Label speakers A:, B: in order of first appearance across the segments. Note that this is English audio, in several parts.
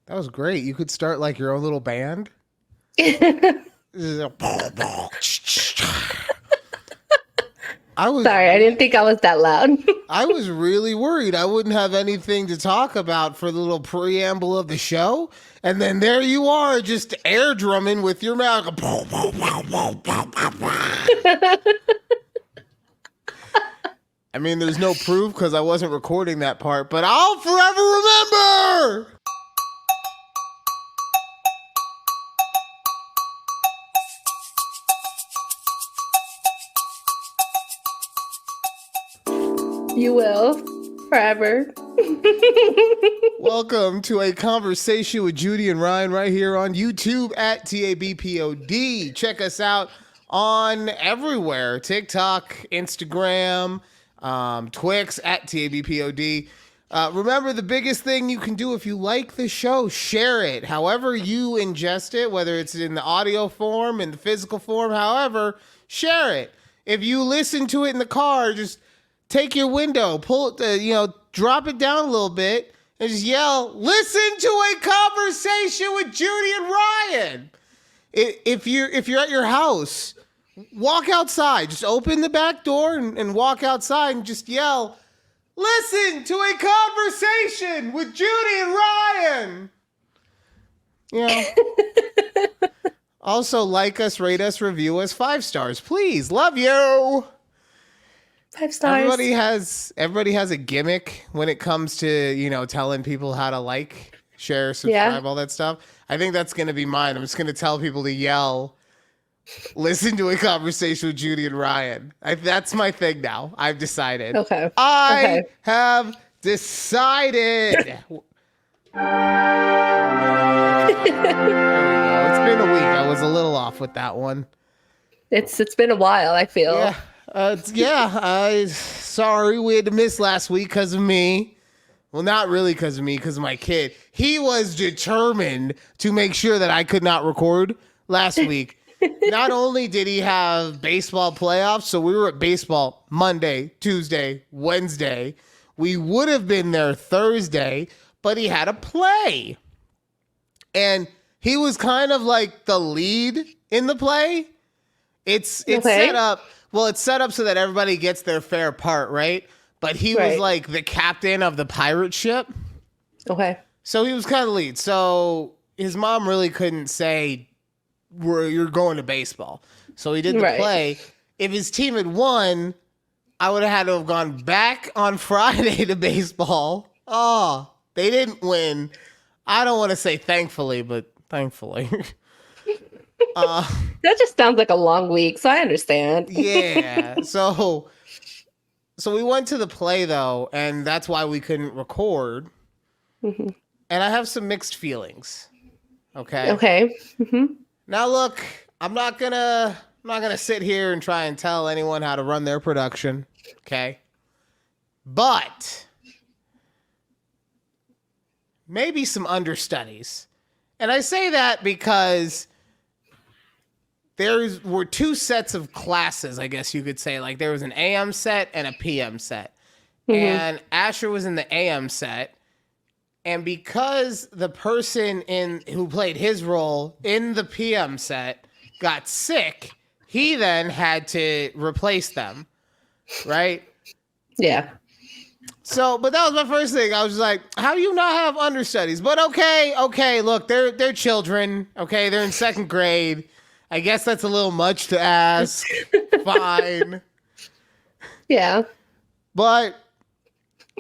A: That was great. You could start like your own little band.
B: Sorry, I didn't think I was that loud.
A: I was really worried I wouldn't have anything to talk about for the little preamble of the show. And then there you are, just air drumming with your mouth. I mean, there's no proof because I wasn't recording that part, but I'll forever remember!
B: You will. Forever.
A: Welcome to a conversation with Judy and Ryan right here on YouTube at takeabreathpod. Check us out on everywhere. TikTok, Instagram, Twix at takeabreathpod. Remember, the biggest thing you can do if you like the show, share it. However you ingest it, whether it's in the audio form, in the physical form, however, share it. If you listen to it in the car, just take your window, pull it, drop it down a little bit, and just yell, "Listen to a conversation with Judy and Ryan." If you're at your house, walk outside. Just open the back door and walk outside and just yell, "Listen to a conversation with Judy and Ryan." Also, like us, rate us, review us 5 stars, please. Love you.
B: 5 stars.
A: Everybody has a gimmick when it comes to, telling people how to like, share, subscribe, all that stuff. I think that's going to be mine. I'm just going to tell people to yell, "Listen to a conversation with Judy and Ryan." That's my thing now. I've decided.
B: Okay.
A: I have decided. There we go. It's been a week. I was a little off with that one.
B: It's been a while, I feel.
A: Yeah. Sorry we had to miss last week because of me. Well, not really because of me, because of my kid. He was determined to make sure that I could not record last week. Not only did he have baseball playoffs, so we were at baseball Monday, Tuesday, Wednesday. We would have been there Thursday, but he had a play. And he was kind of like the lead in the play. It's set up. Well, it's set up so that everybody gets their fair part, right? But he was like the captain of the pirate ship.
B: Okay.
A: So he was kind of the lead. So his mom really couldn't say, "You're going to baseball." So he did the play. If his team had won, I would have had to have gone back on Friday to baseball. Oh, they didn't win. I don't want to say thankfully, but thankfully.
B: That just sounds like a long week, so I understand.
A: Yeah. So we went to the play, though, and that's why we couldn't record. Mm-hmm. And I have some mixed feelings. Okay.
B: Okay. Mm-hmm.
A: Now, look, I'm not gonna sit here and try and tell anyone how to run their production. Okay. But maybe some understudies. And I say that because there were 2 sets of classes, I guess you could say. Like there was an AM set and a PM set. Mm-hmm. And Asher was in the AM set. And because the person who played his role in the PM set got sick, he then had to replace them. Right?
B: Yeah.
A: So, but that was my first thing. I was just like, how do you not have understudies? But okay, look, they're children. Okay, they're in 2nd grade. I guess that's a little much to ask. Fine.
B: Yeah.
A: But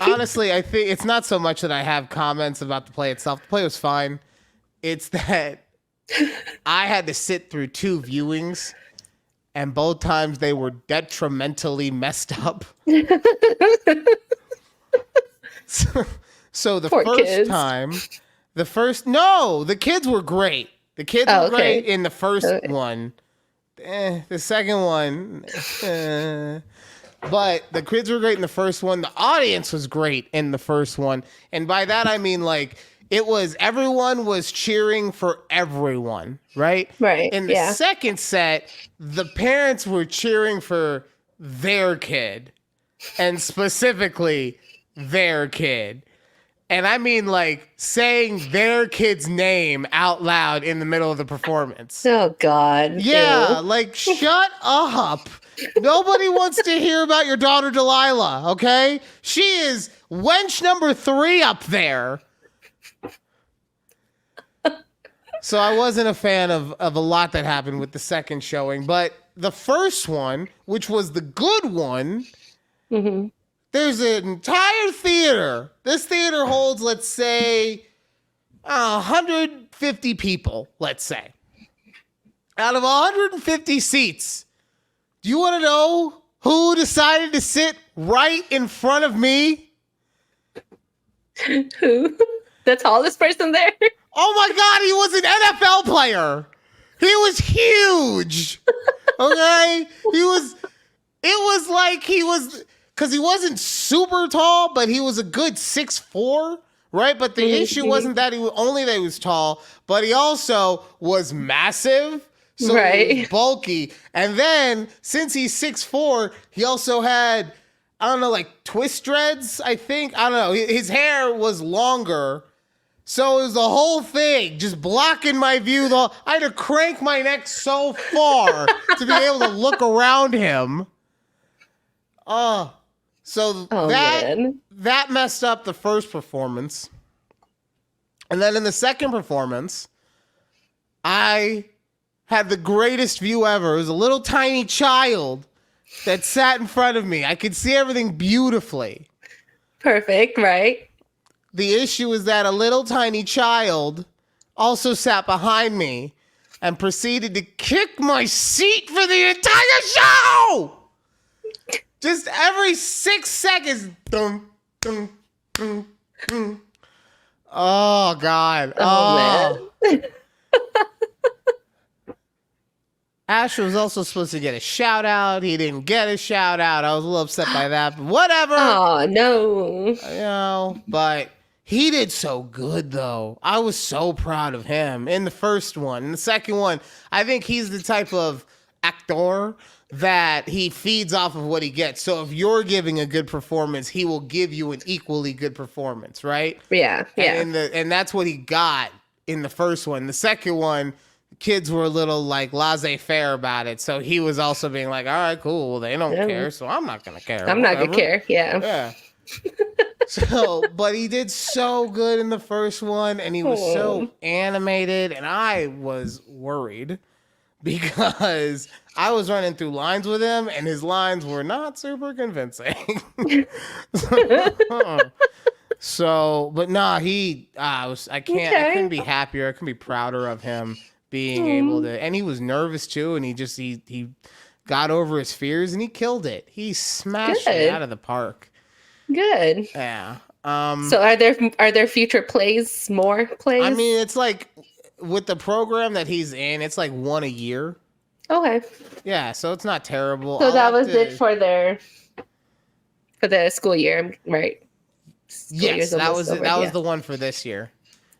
A: honestly, I think it's not so much that I have comments about the play itself. The play was fine. It's that I had to sit through 2 viewings, and both times they were detrimentally messed up. So the
B: Poor
A: first
B: kids.
A: time, the kids were great. The kids were great in the first one. The second one, but the kids were great in the first one. The audience was great in the first one. And by that, I mean, like, everyone was cheering for everyone, right?
B: Right.
A: In the second set, the parents were cheering for their kid, and specifically their kid. And I mean like saying their kid's name out loud in the middle of the performance.
B: Oh God.
A: Yeah,
B: Ew.
A: like shut up. Nobody wants to hear about your daughter Delilah, okay? She is wench number 3 up there. So I wasn't a fan of a lot that happened with the second showing, but the first one, which was the good one, there's an entire theater. This theater holds, let's say, 150 people, let's say. Out of 150 seats, do you want to know who decided to sit right in front of me?
B: Who? The tallest person there?
A: Oh my God, he was an NFL player. He was huge. Okay? Because he wasn't super tall, but he was a good 6'4", right? But the issue wasn't that he was tall, but he also was massive. So he was bulky. And then, since he's 6'4", he also had, I don't know, like twist dreads, I think. I don't know. His hair was longer. So it was the whole thing, just blocking my view. I had to crank my neck so far to be able to look around him. That messed up the first performance. And then in the second performance, I had the greatest view ever. It was a little tiny child that sat in front of me. I could see everything beautifully.
B: Perfect, right?
A: The issue is that a little tiny child also sat behind me and proceeded to kick my seat for the entire show. Just every 6 seconds. Dun, dun, dun, dun. Oh, God.
B: Oh, man.
A: Ash was also supposed to get a shout out. He didn't get a shout out. I was a little upset by that, but whatever.
B: Oh, no.
A: But he did so good, though. I was so proud of him in the first one. In the second one, I think he's the type of actor that he feeds off of what he gets. So if you're giving a good performance, he will give you an equally good performance, right?
B: Yeah.
A: And that's what he got in the first one. The second one, kids were a little like laissez-faire about it. So he was also being like, all right, cool. Well, they don't care, so I'm not going to care.
B: I'm not going to care. Yeah.
A: So, but he did so good in the first one, and he was so animated, and I was worried because I was running through lines with him, and his lines were not super convincing. So, but nah, I couldn't be happier. I couldn't be prouder of him being able to, and he was nervous too, and he got over his fears, and he killed it. He smashed it out of the park.
B: Good.
A: Yeah.
B: So are there future plays, more plays?
A: I mean, it's like with the program that he's in, it's like one a year.
B: Okay.
A: Yeah, so it's not terrible.
B: So that was it for the school year, right?
A: Yes, that was the one for this year.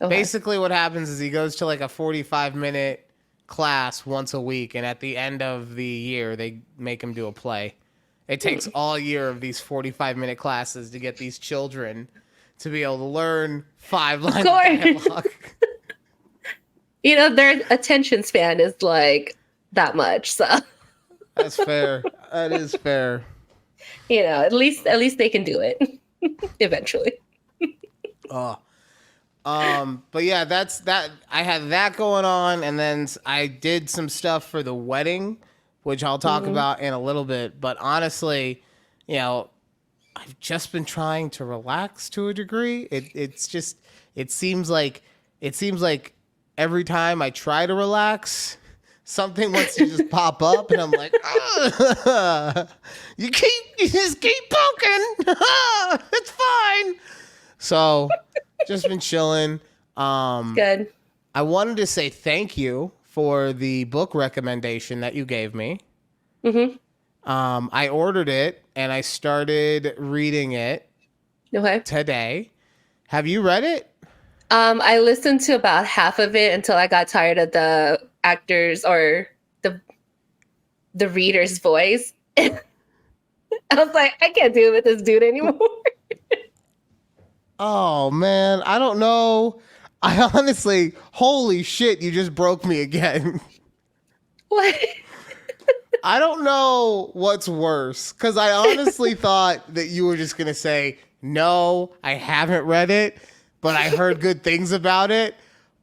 A: Okay. Basically what happens is he goes to like a 45-minute class once a week, and at the end of the year they make him do a play. It takes all year of these 45-minute classes to get these children to be able to learn 5 lines of dialogue.
B: Their attention span is like that much, so
A: that's fair. That is fair.
B: At least they can do it eventually.
A: But yeah, that's that. I had that going on, and then I did some stuff for the wedding, which I'll talk about in a little bit. But honestly, I've just been trying to relax to a degree. It seems like every time I try to relax, something wants to just pop up, and I'm like, you just keep poking. It's fine. So, just been chilling.
B: Good.
A: I wanted to say thank you for the book recommendation that you gave me. Mm-hmm. I ordered it and I started reading it today. Have you read it?
B: I listened to about half of it until I got tired of the actors or the reader's voice. I was like, I can't deal with this dude anymore.
A: Oh man, I don't know. I honestly, holy shit, you just broke me again.
B: What?
A: I don't know what's worse because I honestly thought that you were just gonna say no. I haven't read it, but I heard good things about it.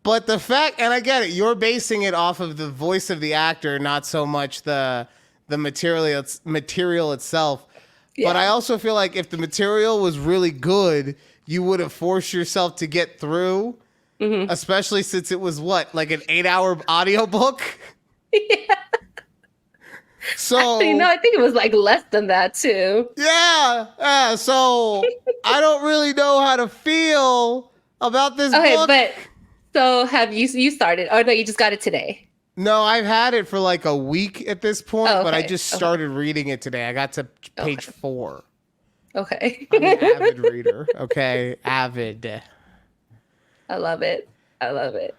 A: But the fact, and I get it, you're basing it off of the voice of the actor, not so much the material itself.
B: Yeah.
A: But I also feel like if the material was really good, you would have forced yourself to get through, especially since it was what, like an 8-hour audiobook?
B: Yeah.
A: So
B: Actually, no, I think it was like less than that too.
A: yeah. So I don't really know how to feel about this
B: Okay,
A: book.
B: but so have you started? Oh no, you just got it today.
A: No, I've had it for like a week at this point,
B: Oh,
A: but I
B: okay.
A: just started reading it today. I got to page 4.
B: Okay.
A: I'm an avid reader. Okay, avid.
B: I love it. I love it.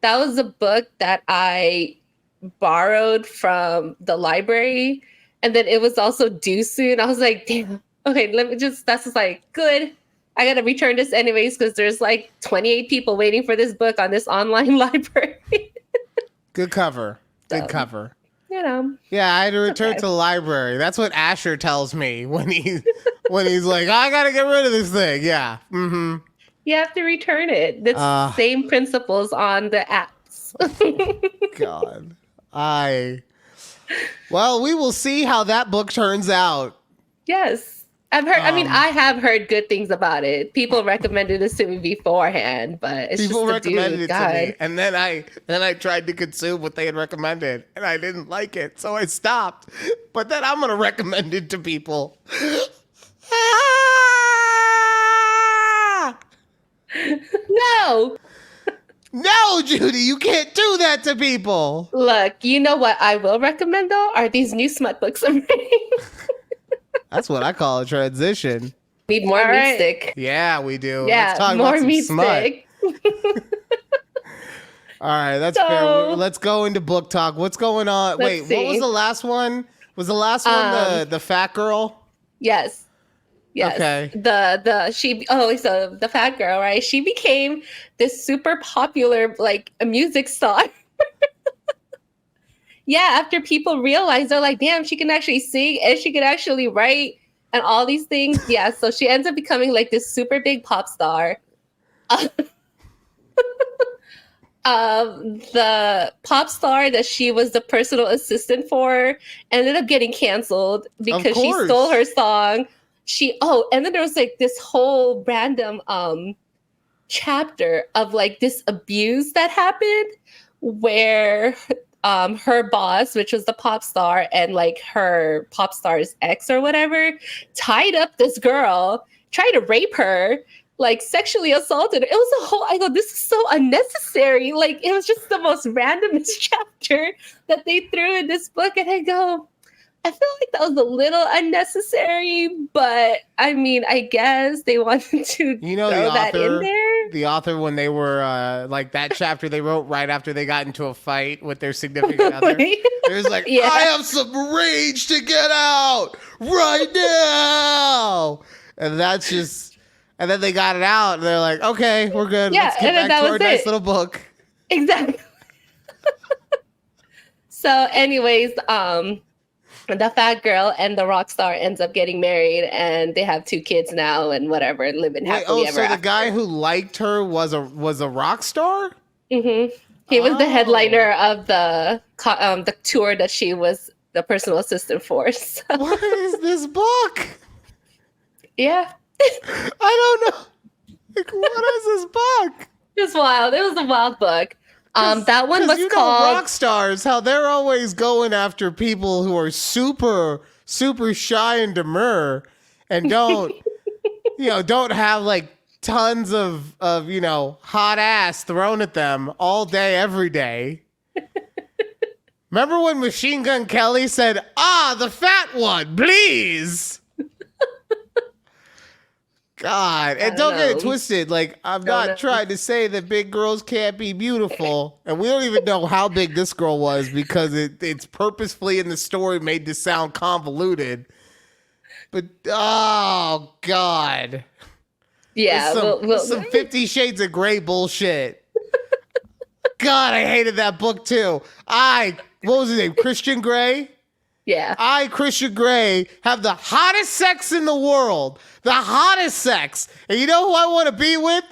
B: That was a book that I borrowed from the library, and then it was also due soon. I was like, damn. Okay, that's just like good. I gotta return this anyways because there's like 28 people waiting for this book on this online library.
A: Good cover. Good
B: So,
A: cover.
B: You know.
A: Yeah, I had to return
B: okay.
A: to the library. That's what Asher tells me when he's like, I gotta get rid of this thing. Yeah. Mm-hmm.
B: You have to return it. The same principles on the apps.
A: God. Well, we will see how that book turns out.
B: Yes. I've heard, I have heard good things about it. People recommended this to me beforehand, but it's
A: People
B: just
A: recommended it
B: God.
A: to me. And then I tried to consume what they had recommended and I didn't like it. So I stopped. But then I'm going to recommend it to people.
B: No.
A: No, Judy, you can't do that to people.
B: Look, you know what I will recommend though are these new smut books I'm reading.
A: That's what I call a transition.
B: Need more meat stick.
A: Yeah, we do.
B: Yeah,
A: Let's talk
B: more
A: about some
B: meat
A: smut.
B: stick.
A: All right, that's fair. Let's go into book talk. What's going on? Wait, what was the last one? Was the last one the fat girl?
B: Yes. Yes.
A: Okay.
B: So the fat girl, right? She became this super popular like a music star. Yeah, after people realized, they're like, damn, she can actually sing and she can actually write and all these things. Yeah, so she ends up becoming like this super big pop star. The pop star that she was the personal assistant for ended up getting canceled because she stole her song. And then there was like this whole random chapter of like this abuse that happened where her boss, which was the pop star, and like her pop star's ex or whatever, tied up this girl, tried to rape her, like sexually assaulted her. It was a whole, I go, this is so unnecessary. Like it was just the most randomest chapter that they threw in this book. And I go, I feel like that was a little unnecessary, but I mean, I guess they wanted to throw that in there.
A: The author, when they were like that chapter they wrote right after they got into a fight with their significant other. There's like, yeah. I have some rage to get out right now. And that's just, and then they got it out and they're like, okay, we're good.
B: Yeah,
A: let's get back to our nice little book.
B: Exactly. So anyways, the fat girl and the rock star ends up getting married and they have 2 kids now and whatever and living happily ever after.
A: So the guy who liked her was a rock star?
B: Mm-hmm. He was the headliner of the tour that she was the personal assistant for. So.
A: What is this book?
B: Yeah.
A: I don't know. Like, what is this book?
B: It was wild. It was a wild book. That one was called
A: rock stars, how they're always going after people who are super, super shy and demure and don't, don't have like tons of, hot ass thrown at them all day, every day. Remember when Machine Gun Kelly said, the fat one, please. God, and don't get it twisted. Like, I'm not trying to say that big girls can't be beautiful, and we don't even know how big this girl was because it's purposefully in the story made to sound convoluted. But oh god,
B: Yeah,
A: some 50 Shades of Grey bullshit. God, I hated that book too. What was his name? Christian Grey?
B: Yeah.
A: Christian Grey, have the hottest sex in the world. The hottest sex. And you know who I want to be with?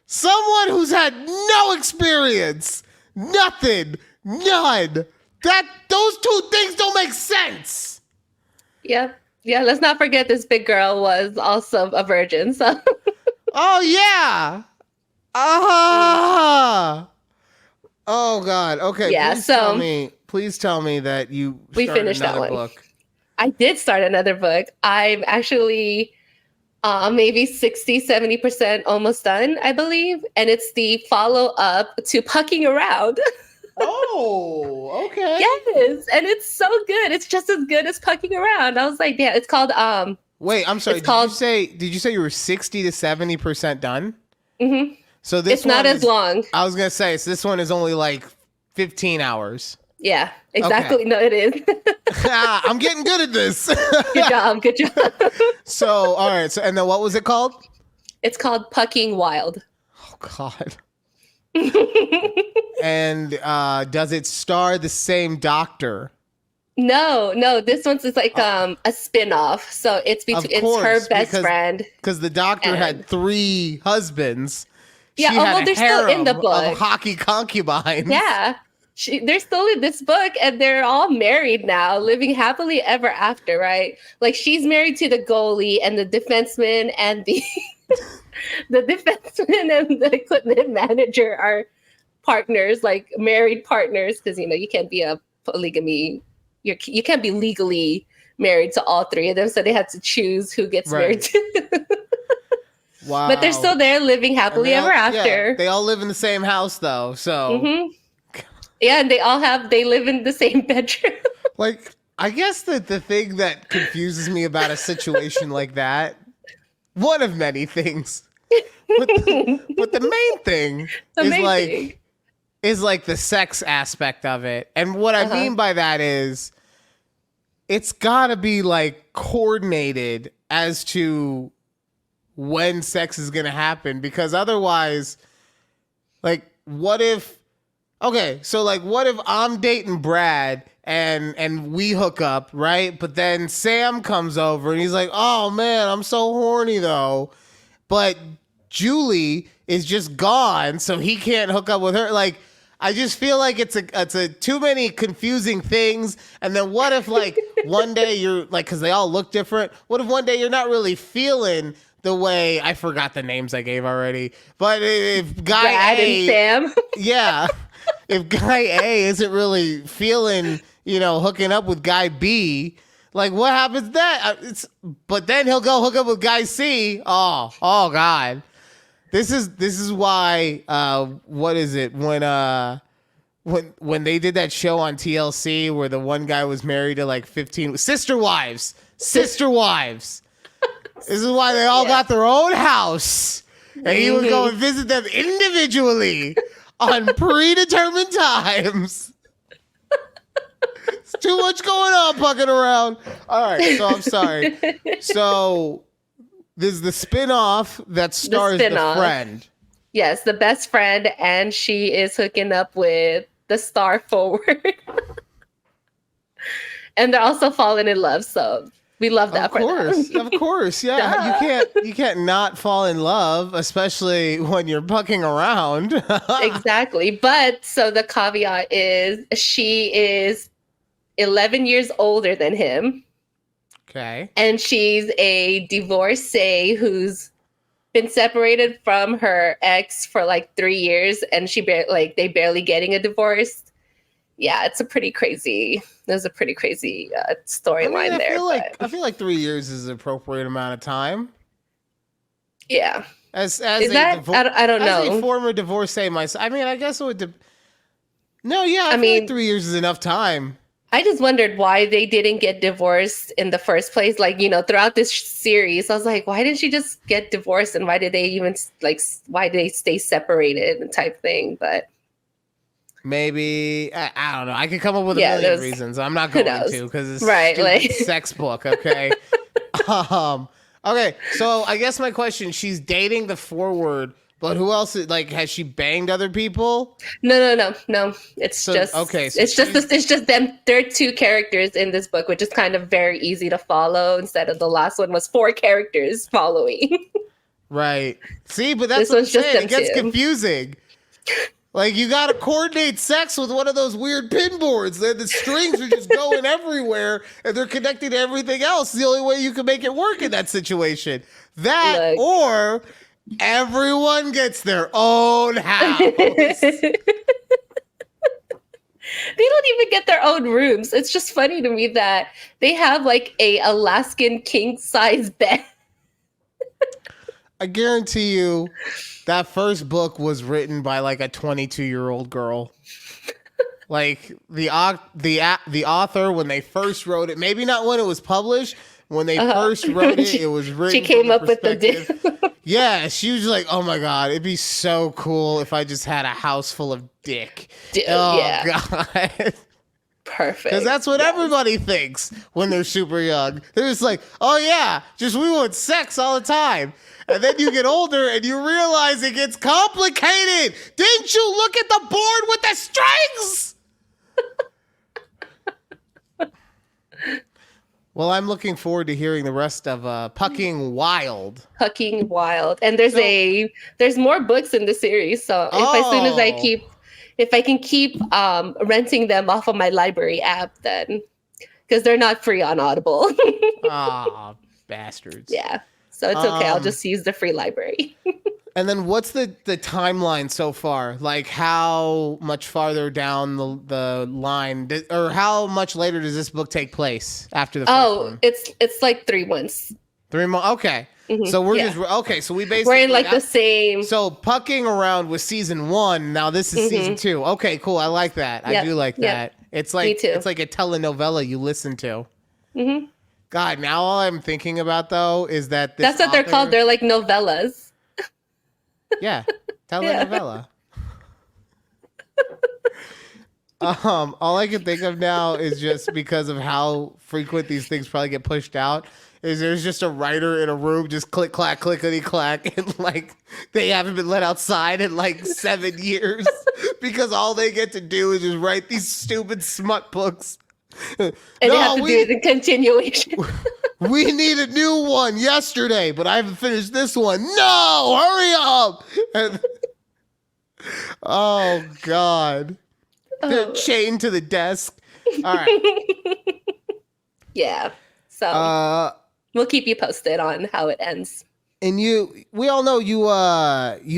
A: Someone who's had no experience. Nothing. None. Those two things don't make sense.
B: Yeah. Yeah, let's not forget this big girl was also a virgin, so.
A: Oh, yeah. Ah. Oh, God. Okay,
B: yeah,
A: please tell me that
B: we finished that one.
A: Book.
B: I did start another book. I'm actually maybe 60-70% almost done, I believe. And it's the follow-up to Pucking Around.
A: Oh, okay.
B: Yes, and it's so good. It's just as good as Pucking Around. I was like, yeah, it's called
A: Wait, I'm sorry. Did you say you were 60 to 70% done?
B: Mm-hmm.
A: So
B: it's not as long.
A: I was gonna say, so this one is only like 15 hours.
B: Yeah, exactly. Okay. No, it is.
A: I'm getting good at this.
B: Good job.
A: So, all right. So, and then what was it called?
B: It's called Pucking Wild.
A: Oh God. And does it star the same doctor?
B: No. This one's just like a spin-off. So it's her best friend.
A: Because the doctor had 3 husbands.
B: Yeah, well, they're still in the book.
A: Of hockey concubines.
B: Yeah. They're still in this book, and they're all married now, living happily ever after, right? Like, she's married to the goalie, and the defenseman and the the equipment manager are partners, like married partners, because you can't be a polygamy. You can't be legally married to all 3 of them, so they had to choose who gets married to.
A: Wow.
B: But they're still there, living happily ever after.
A: Yeah, they all live in the same house, though. So.
B: Mm-hmm. Yeah, and they live in the same bedroom.
A: Like, I guess that the thing that confuses me about a situation like that, one of many things, but the main thing is like the sex aspect of it. And what I mean by that is it's gotta be like coordinated as to when sex is gonna happen, because otherwise, like, what if I'm dating Brad and we hook up, right? But then Sam comes over and he's like, oh man, I'm so horny though. But Julie is just gone, so he can't hook up with her. Like, I just feel like it's a too many confusing things. And then what if like one day you're like, because they all look different. What if one day you're not really feeling the way, I forgot the names I gave already. But if guy
B: Brad and Sam.
A: Yeah. If guy A isn't really feeling, hooking up with guy B, like what happens then? But then he'll go hook up with guy C. Oh God. This is why, what is it? When they did that show on TLC where the one guy was married to like 15 sister wives. This is why they all got their own house. And he would go and visit them individually on predetermined times. It's too much going on, Pucking Around. All right, so I'm sorry. So there's the spin-off that stars the friend.
B: Yes, the best friend, and she is hooking up with the star forward. And they're also falling in love, so we love that.
A: Of course, yeah. You can't not fall in love, especially when you're pucking around.
B: Exactly. But so the caveat is she is 11 years older than him.
A: Okay.
B: And she's a divorcee who's been separated from her ex for like 3 years, and they barely getting a divorce. Yeah, it's a pretty crazy. There's a pretty crazy storyline there.
A: I feel like 3 years is an appropriate amount of time.
B: Yeah.
A: I don't know. As a former divorcee myself, I guess it would. No, yeah. I mean, like 3 years is enough time.
B: I just wondered why they didn't get divorced in the first place. Like, throughout this series, I was like, why didn't she just get divorced? And why did they even why did they stay separated and type thing? But
A: maybe I don't know. I could come up with a million reasons. I'm not going to because it's
B: right,
A: sex book. Okay. Okay, so I guess my question: she's dating the forward, but who else? Like, has she banged other people?
B: No. It's
A: So
B: just
A: okay, so
B: it's just them. There are two characters in this book, which is kind of very easy to follow. Instead of the last one was four characters following.
A: Right. See, but that's
B: This
A: what I'm
B: one's just
A: saying.
B: them
A: It gets
B: two.
A: confusing. Like, you got to coordinate sex with one of those weird pin boards. The strings are just going everywhere, and they're connected to everything else. The only way you can make it work in that situation. That,
B: Look.
A: or everyone gets their own house.
B: They don't even get their own rooms. It's just funny to me that they have like a Alaskan king size bed.
A: I guarantee you that first book was written by like a 22-year-old girl. Like the author, when they first wrote it, maybe not when it was published, when they first wrote it, it was written.
B: She came up with the
A: yeah, she was like, "Oh my god, it'd be so cool if I just had a house full of dick." Oh
B: yeah.
A: god.
B: Perfect.
A: Because that's what everybody thinks when they're super young. They're just like, "Oh yeah, just we want sex all the time." And then you get older and you realize it gets complicated. Didn't you look at the board with the strings? Well, I'm looking forward to hearing the rest of Pucking Wild.
B: Pucking Wild. And there's more books in the series. So if I can keep renting them off of my library app, then because they're not free on Audible.
A: Ah, bastards.
B: Yeah. So it's okay. I'll just use the free library.
A: And then what's the timeline so far? Like, how much farther down the line, or how much later does this book take place after the first one?
B: It's like 3 months.
A: 3 months. Okay.
B: Mm-hmm.
A: So so we basically
B: we're in like the same.
A: So Pucking Around was season 1. Now this is season 2. Okay, cool. I like that.
B: Yep.
A: I do like that. It's like
B: Me too.
A: It's like a telenovela you listen to.
B: Mm-hmm.
A: God, now all I'm thinking about though is that
B: that's what they're called. They're like novellas.
A: Yeah, telenovela. All I can think of now is, just because of how frequent these things probably get pushed out, is there's just a writer in a room just click clack clickety clack, and like they haven't been let outside in like 7 years because all they get to do is just write these stupid smut books.
B: And they have to do the continuation.
A: We need a new one yesterday, but I haven't finished this one. No, hurry up! And, oh God, they're chained to the desk. All right.
B: Yeah. So we'll keep you posted on how it ends.
A: And we all know you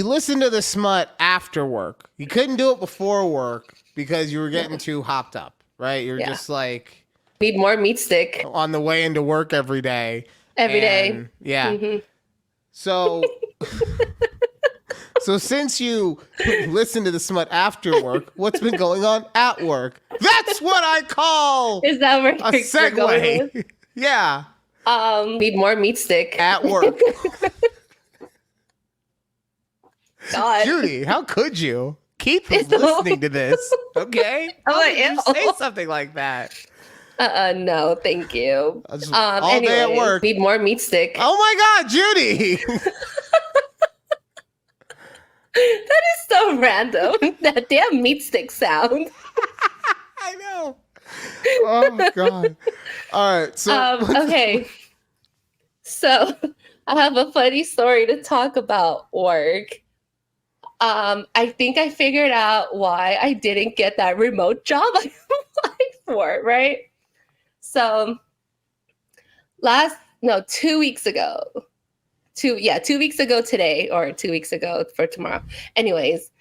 A: listen to the smut after work. You couldn't do it before work because you were getting too hopped up. Right? You're just like...
B: Need more meat stick.
A: On the way into work every day.
B: Every day.
A: Yeah.
B: Mm-hmm.
A: So... So since you listen to the smut after work, what's been going on at work? That's what I call...
B: Is that where
A: a segue? Yeah.
B: Need more meat stick.
A: At work.
B: God.
A: Judy, how could you? Keith is listening to this, okay? How could you say something like that?
B: No, thank you.
A: All day at work.
B: Need more meat stick.
A: Oh my God, Judy!
B: That is so random. That damn meat stick sound.
A: I know. Oh my God. All right. So
B: okay. So I have a funny story to talk about work. I think I figured out why I didn't get that remote job I applied for, right? So 2 weeks ago. 2 weeks ago today, or 2 weeks ago for tomorrow. Anyways,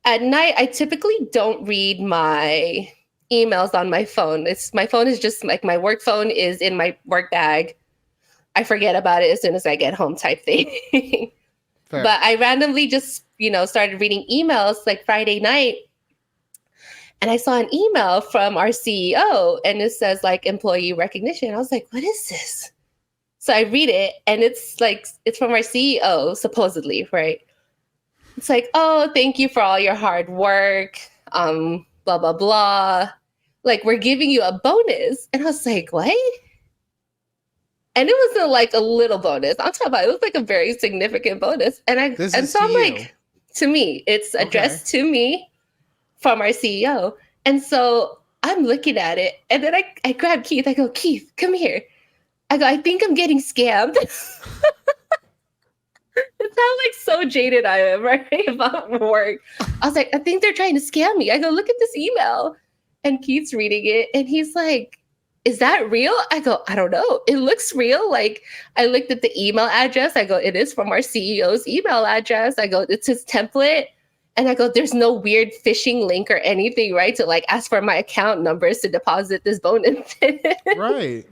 B: at night I typically don't read my emails on my phone. My phone is just like, my work phone is in my work bag. I forget about it as soon as I get home, type thing. Fair. But I randomly just, started reading emails like Friday night. And I saw an email from our CEO, and it says like employee recognition. I was like, what is this? So I read it, and it's from our CEO, supposedly, right? It's like, oh, thank you for all your hard work. Blah, blah, blah. Like, we're giving you a bonus. And I was like, what? And it wasn't like a little bonus. I'm talking about it was like a very significant bonus. So I'm like, to me, it's addressed to me from our CEO. And so I'm looking at it, and then I grab Keith. I go, Keith, come here. I go, I think I'm getting scammed. It's how like so jaded I am, right? About work. I was like, I think they're trying to scam me. I go, look at this email. And Keith's reading it, and he's like, is that real? I go, I don't know. It looks real. Like, I looked at the email address. I go, it is from our CEO's email address. I go, it's his template. And I go, there's no weird phishing link or anything, right? To like ask for my account numbers to deposit this bonus.
A: Right.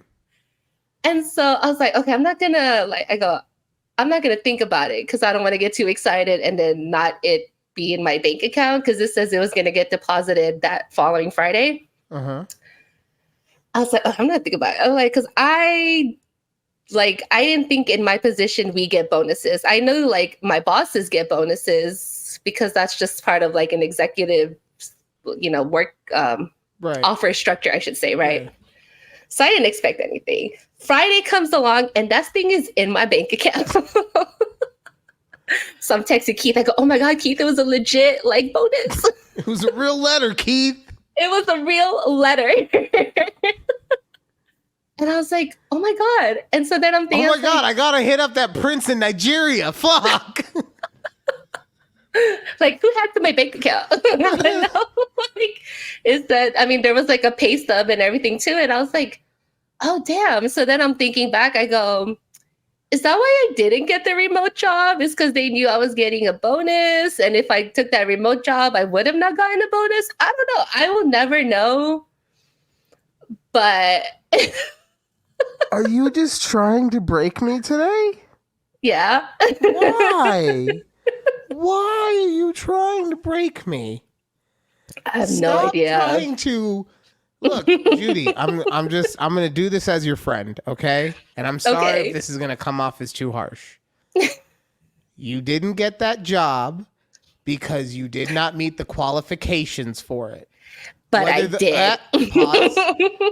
B: And so I was like, okay, I'm not gonna think about it because I don't want to get too excited and then not it be in my bank account because it says it was gonna get deposited that following Friday.
A: Uh-huh.
B: I was like, oh, I'm not thinking about it. I'm like, because I didn't think in my position we get bonuses. I know like my bosses get bonuses because that's just part of like an executive, work offer structure, I should say, right? Yeah. So I didn't expect anything. Friday comes along and that thing is in my bank account. So I'm texting Keith. I go, oh my God, Keith, it was a legit like bonus.
A: It was a real letter, Keith.
B: It was a real letter. And I was like, oh my God. And so then I'm thinking,
A: oh my God, I gotta hit up that prince in Nigeria. Fuck.
B: Like, who hacked my bank account? There was like a pay stub and everything too. And I was like, oh, damn. So then I'm thinking back, I go, is that why I didn't get the remote job? Is because they knew I was getting a bonus. And if I took that remote job, I would have not gotten a bonus. I don't know. I will never know. But
A: are you just trying to break me today?
B: Yeah.
A: Why? Why are you trying to break me?
B: I have no idea.
A: Trying to look, Judy. I'm gonna do this as your friend, okay? And I'm sorry if this is gonna come off as too harsh. You didn't get that job because you did not meet the qualifications for it.
B: But I did.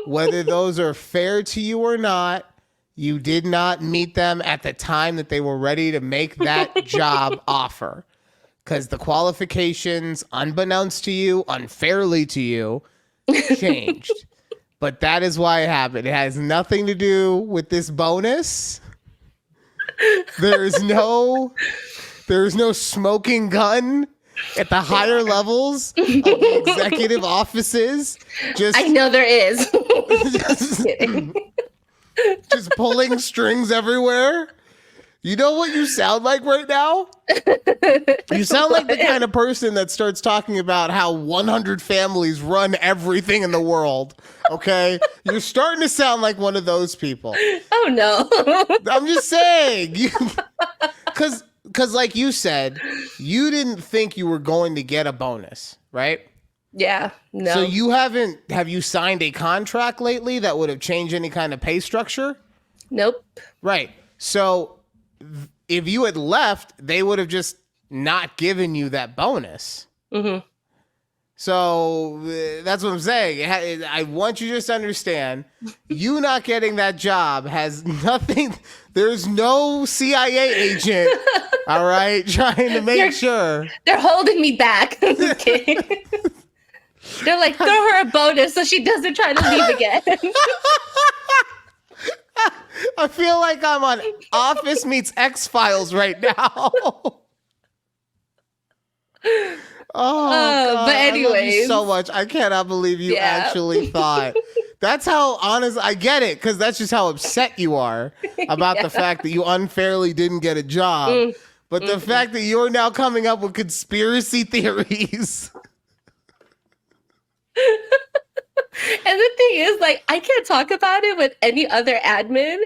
A: Whether those are fair to you or not, you did not meet them at the time that they were ready to make that job offer. Because the qualifications, unbeknownst to you, unfairly to you, changed. But that is why it happened. It has nothing to do with this bonus. There's no smoking gun at the higher levels of the executive offices.
B: I know there is.
A: Just pulling strings everywhere. You know what you sound like right now? You sound like the kind of person that starts talking about how 100 families run everything in the world. Okay? You're starting to sound like one of those people.
B: Oh, no.
A: I'm just saying. Because like you said, you didn't think you were going to get a bonus, right?
B: Yeah, no.
A: So have you signed a contract lately that would have changed any kind of pay structure?
B: Nope.
A: Right. So if you had left, they would have just not given you that bonus.
B: Mm-hmm.
A: So that's what I'm saying. I want you to just understand, you not getting that job has nothing. There's no CIA agent, all right, trying to make sure.
B: They're holding me back. They're like, throw her a bonus so she doesn't try to leave again.
A: I feel like I'm on Office Meets X-Files right now. God,
B: but anyways,
A: I love you so much. I cannot believe you actually thought. That's how honest. I get it, because that's just how upset you are about the fact that you unfairly didn't get a job. But the fact that you're now coming up with conspiracy theories.
B: And the thing is, like, I can't talk about it with any other admin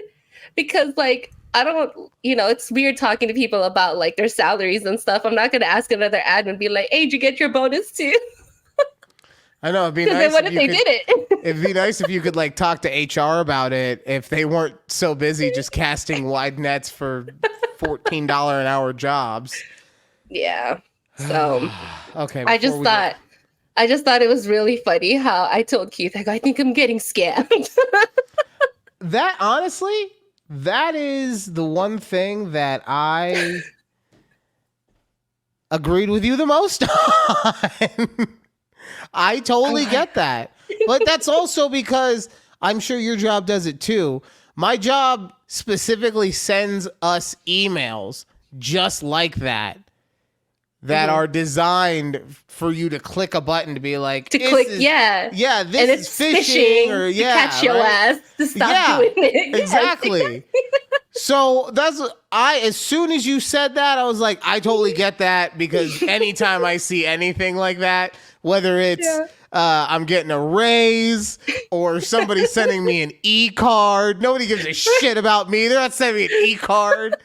B: because, like, I don't, it's weird talking to people about, like, their salaries and stuff. I'm not going to ask another admin, be like, hey, did you get your bonus too?
A: I know, it'd be nice.
B: Then what if they did it?
A: It'd be nice if you could, like, talk to HR about it if they weren't so busy just casting wide nets for $14 an hour jobs.
B: Yeah. So,
A: okay.
B: I just thought it was really funny how I told Keith, I think I'm getting scammed.
A: That, honestly, That is the one thing that I agreed with you the most on. I totally get that. But that's also because I'm sure your job does it too. My job specifically sends us emails just like that are designed for you to click a button to be like,
B: this
A: and
B: it's
A: is phishing or
B: to catch your ass to stop doing it.
A: Exactly. So as soon as you said that, I was like, I totally get that, because anytime I see anything like that, whether it's I'm getting a raise or somebody sending me an e-card, nobody gives a shit about me. They're not sending me an e-card.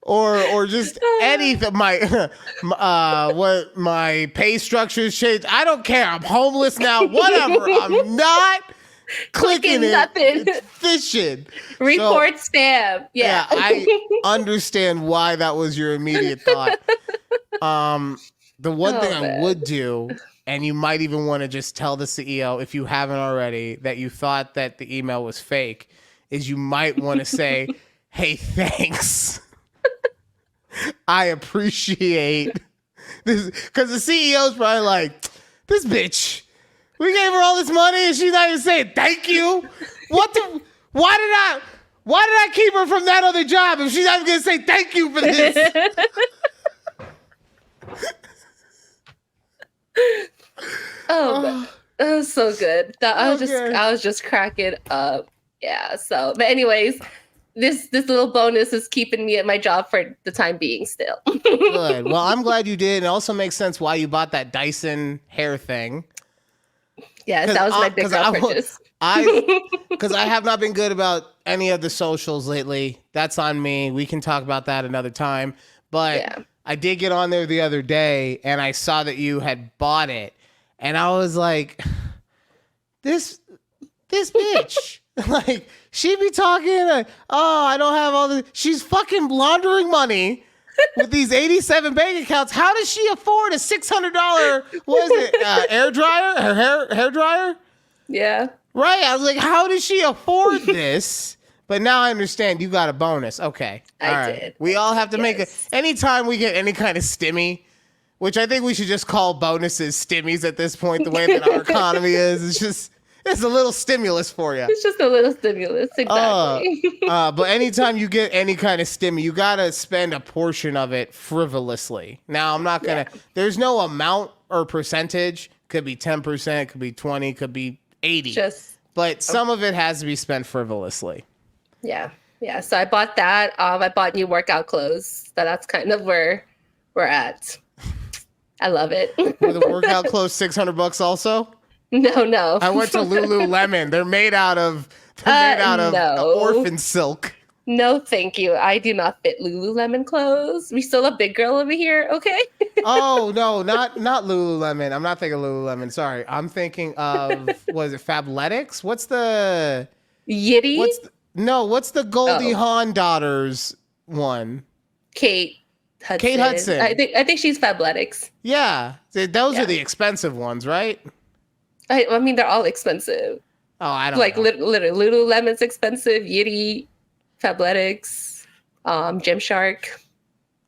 A: Or just anything. What my pay structure's changed. I don't care. I'm homeless now. Whatever. I'm not clicking it.
B: Nothing.
A: It's phishing.
B: Report spam. Yeah.
A: I understand why that was your immediate thought. The one thing I would do, and you might even want to just tell the CEO, if you haven't already, that you thought that the email was fake, is you might want to say, hey, thanks. I appreciate this, because the CEO's probably like, this bitch, we gave her all this money and she's not even saying thank you. Why did I keep her from that other job if she's not even gonna say thank you for this?
B: That was so good. I was just cracking up. Yeah. So, but anyways, this little bonus is keeping me at my job for the time being still.
A: Good. Well, I'm glad you did. It also makes sense why you bought that Dyson hair thing.
B: Yes, that was my big purchase.
A: Because I have not been good about any of the socials lately. That's on me. We can talk about that another time. But I did get on there the other day and I saw that you had bought it. And I was like, this bitch. Like, she be talking like, oh, I don't have all the... She's fucking laundering money with these 87 bank accounts. How does she afford a $600, what is it, air dryer? Her hair dryer?
B: Yeah.
A: Right. I was like, how does she afford this? But now I understand you got a bonus. Okay.
B: I did.
A: We all have to make it. Anytime we get any kind of stimmy, which I think we should just call bonuses stimmies at this point, the way that our economy is, it's a little stimulus for you.
B: It's just a little stimulus, exactly.
A: But anytime you get any kind of stimmy, you got to spend a portion of it frivolously. Now, I'm not going to... There's no amount or percentage. Could be 10%, could be 20, could be 80. But some of it has to be spent frivolously.
B: Yeah. Yeah. So I bought that. I bought new workout clothes. So that's kind of where we're at. I love it.
A: Were the workout clothes $600 also?
B: No.
A: I went to Lululemon. They're made out of orphan silk.
B: No, thank you. I do not fit Lululemon clothes. We still a big girl over here, okay?
A: Oh no, not Lululemon. I'm not thinking Lululemon. Sorry, I'm thinking of was it Fabletics? What's the
B: Yitty?
A: What's the Goldie Hawn daughters one?
B: Kate Hudson. I think she's Fabletics.
A: Yeah, those are the expensive ones, right?
B: I mean, they're all expensive.
A: Oh, I don't
B: know. Literally, Lululemon's expensive. Yitty, Fabletics, Gymshark.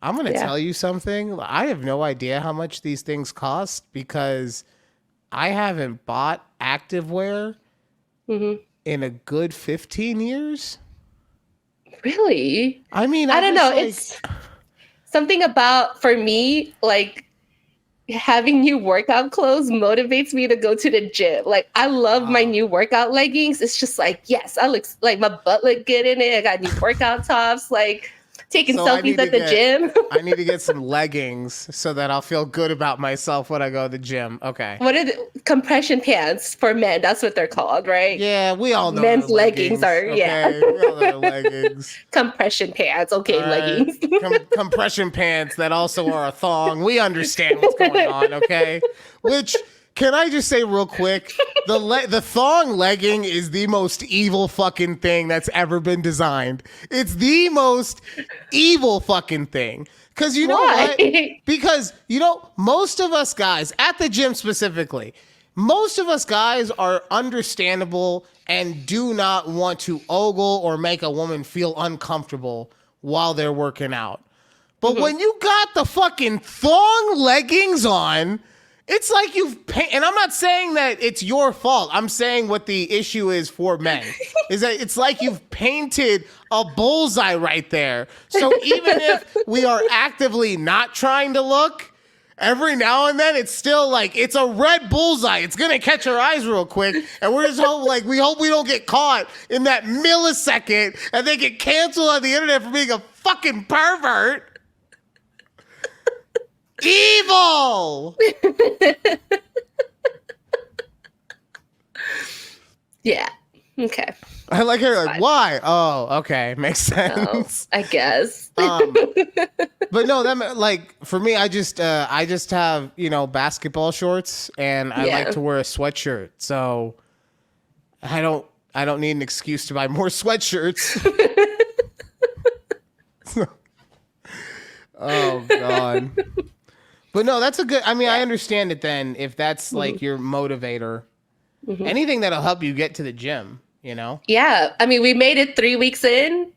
A: I'm going to tell you something. I have no idea how much these things cost because I haven't bought activewear in a good 15 years.
B: Really?
A: I mean,
B: I don't know. It's something about, for me, like, having new workout clothes motivates me to go to the gym. Like, I love my new workout leggings. It's just like, yes, I look like my butt look good in it. I got new workout tops, like taking selfies at the gym.
A: I need to get some leggings so that I'll feel good about myself when I go to the gym. Okay.
B: What are the compression pants for men? That's what they're called, right?
A: Yeah, we all know.
B: Men's leggings are,
A: okay? We all know leggings.
B: Compression pants. Okay, leggings.
A: Compression pants that also are a thong. We understand what's going on, okay? Which, can I just say real quick, the thong legging is the most evil fucking thing that's ever been designed. It's the most evil fucking thing. Because you know what? Because, most of us guys, at the gym specifically, most of us guys are understandable and do not want to ogle or make a woman feel uncomfortable while they're working out. But when you got the fucking thong leggings on, it's like and I'm not saying that it's your fault. I'm saying what the issue is for men is that it's like you've painted a bullseye right there. So even if we are actively not trying to look, every now and then it's still like it's a red bullseye. It's gonna catch our eyes real quick, and we're just we hope we don't get caught in that millisecond and they get canceled on the internet for being a fucking pervert. Evil.
B: Yeah. Okay.
A: I like her. Like, why? Oh, okay, makes sense.
B: I guess.
A: But no, that like for me, I just have basketball shorts, and I like to wear a sweatshirt. So I don't need an excuse to buy more sweatshirts. Oh God. But no, that's a good. I mean, I understand it then if that's like your motivator. Anything that'll help you get to the gym,
B: Yeah. I mean, we made it 3 weeks in,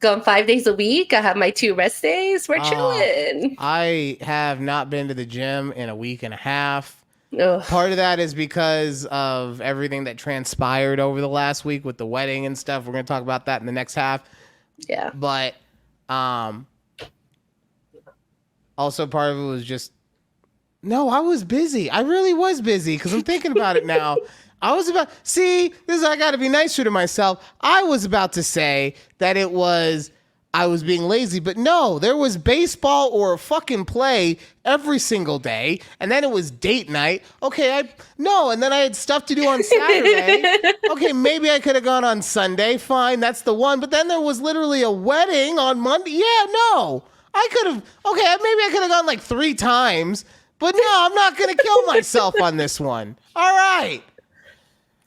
B: going 5 days a week. I have my 2 rest days. We're chilling.
A: I have not been to the gym in a week and a half.
B: Ugh.
A: Part of that is because of everything that transpired over the last week with the wedding and stuff. We're going to talk about that in the next half.
B: Yeah.
A: But also part of it was just, no, I was busy. I really was busy because I'm thinking about it now. I was I got to be nicer to myself. I was about to say that I was being lazy, but no, there was baseball or a fucking play every single day. And then it was date night. Okay. And then I had stuff to do on Saturday. Okay. Maybe I could have gone on Sunday. Fine. That's the one. But then there was literally a wedding on Monday. Yeah, no. I could have, maybe I could have gone like 3 times, but no, I'm not going to kill myself on this one. All right.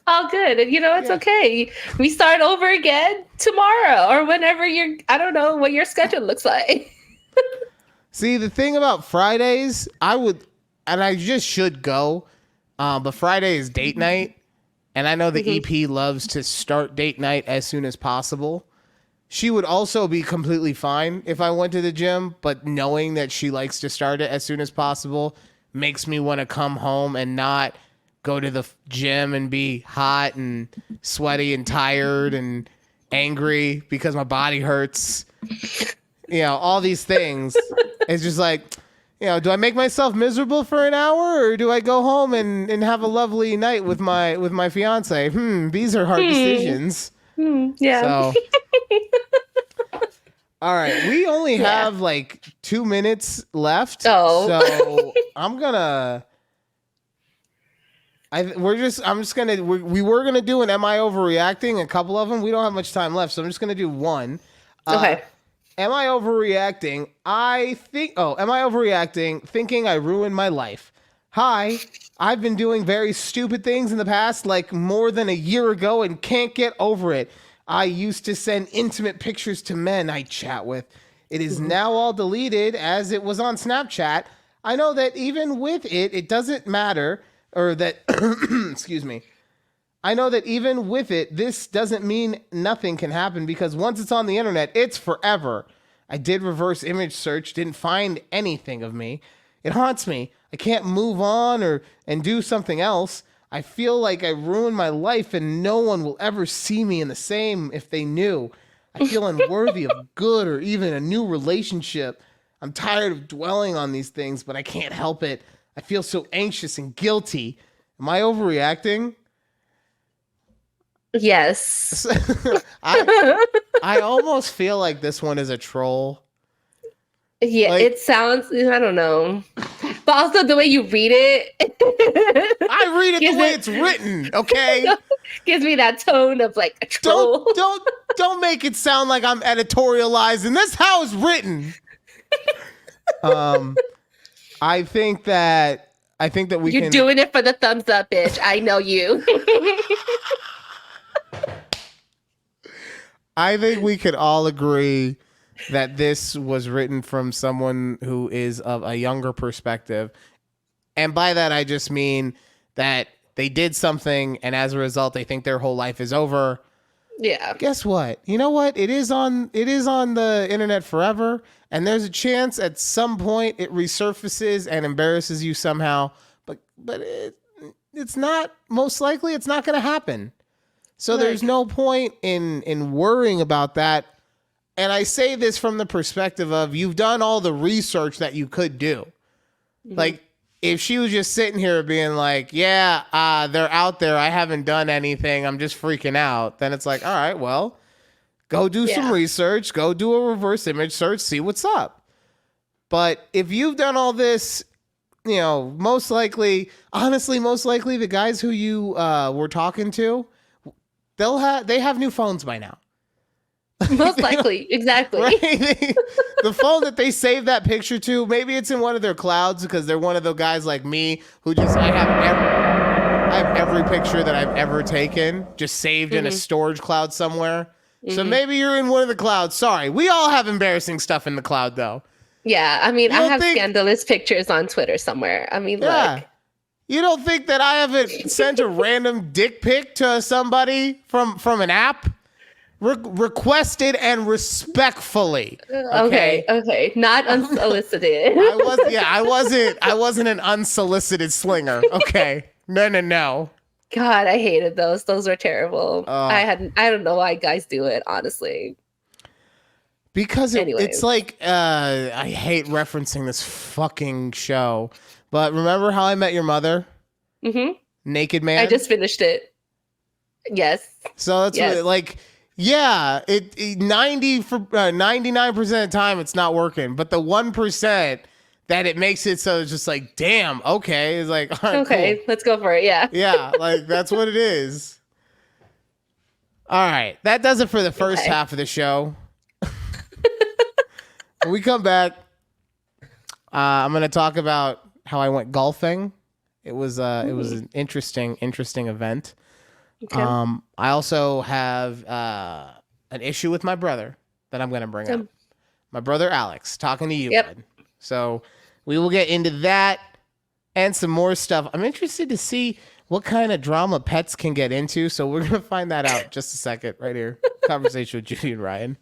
B: All good. And it's okay. We start over again tomorrow or whenever I don't know what your schedule looks like.
A: See, the thing about Fridays, I just should go, but Friday is date night. And I know the EP loves to start date night as soon as possible. She would also be completely fine if I went to the gym, but knowing that she likes to start it as soon as possible makes me want to come home and not go to the gym and be hot and sweaty and tired and angry because my body hurts. All these things. It's just like, do I make myself miserable for an hour or do I go home and have a lovely night with my fiance? These are hard decisions.
B: Yeah.
A: So, all right, we only have like 2 minutes left.
B: Oh.
A: So I'm gonna. We were gonna do an Am I Overreacting? A couple of them. We don't have much time left, so I'm just gonna do one.
B: Okay.
A: Am I overreacting? Am I overreacting? Thinking I ruined my life. Hi, I've been doing very stupid things in the past, like more than a year ago, and can't get over it. I used to send intimate pictures to men I chat with. It is now all deleted as it was on Snapchat. I know that even with it doesn't matter, or that, excuse me. I know that even with it, this doesn't mean nothing can happen because once it's on the internet, it's forever. I did reverse image search, didn't find anything of me. It haunts me. I can't move on and do something else. I feel like I ruined my life and no one will ever see me in the same if they knew. I feel unworthy of good or even a new relationship. I'm tired of dwelling on these things, but I can't help it. I feel so anxious and guilty. Am I overreacting?
B: Yes.
A: I almost feel like this one is a troll.
B: Yeah, it sounds, I don't know. But also the way you read it.
A: I read it the way it's written, okay?
B: Gives me that tone of like a troll.
A: Don't make it sound like I'm editorializing. That's how it's written. I think that we
B: You're doing it for the thumbs up, bitch. I know you.
A: I think we could all agree that this was written from someone who is of a younger perspective. And by that, I just mean that they did something, and as a result, they think their whole life is over.
B: Yeah.
A: Guess what? You know what? It is on the internet forever, and there's a chance at some point it resurfaces and embarrasses you somehow. But it's not, most likely it's not going to happen. So there's no point in worrying about that. And I say this from the perspective of, you've done all the research that you could do. Mm-hmm. Like, if she was just sitting here being like, yeah, they're out there, I haven't done anything, I'm just freaking out, then it's like, all right, well, go do some research, go do a reverse image search, see what's up. But if you've done all this, you know, most likely the guys who you were talking to, they have new phones by now.
B: Most likely, exactly.
A: Right? The phone that they saved that picture to, maybe it's in one of their clouds, because they're one of the guys like me who just, I have every picture that I've ever taken just saved in a storage cloud somewhere. So maybe you're in one of the clouds. Sorry, we all have embarrassing stuff in the cloud, though.
B: Yeah, I mean, I have scandalous pictures on Twitter somewhere. I mean, look.
A: You don't think that I haven't sent a random dick pic to somebody from an app? Requested and respectfully.
B: Okay. Not unsolicited.
A: I wasn't an unsolicited slinger. Okay. No.
B: God, I hated those. Those were terrible. I don't know why guys do it, honestly.
A: Because it's like, I hate referencing this fucking show, but remember How I Met Your Mother? Mm-hmm. Naked Man?
B: I just finished it. Yes.
A: So that's really, like, yeah, 99% of the time it's not working, but the 1% that it makes it so it's just like, damn, okay, it's like, all right,
B: okay, cool. Let's go for it.
A: Yeah, like that's what it is. All right, that does it for the first half of the show. When we come back, I'm going to talk about how I went golfing. It was an interesting event. Okay. I also have an issue with my brother that I'm going to bring up. My brother Alex, talking to you, bud. So we will get into that and some more stuff. I'm interested to see what kind of drama pets can get into. So we're going to find that out just a second right here. Conversation with Judy and Ryan.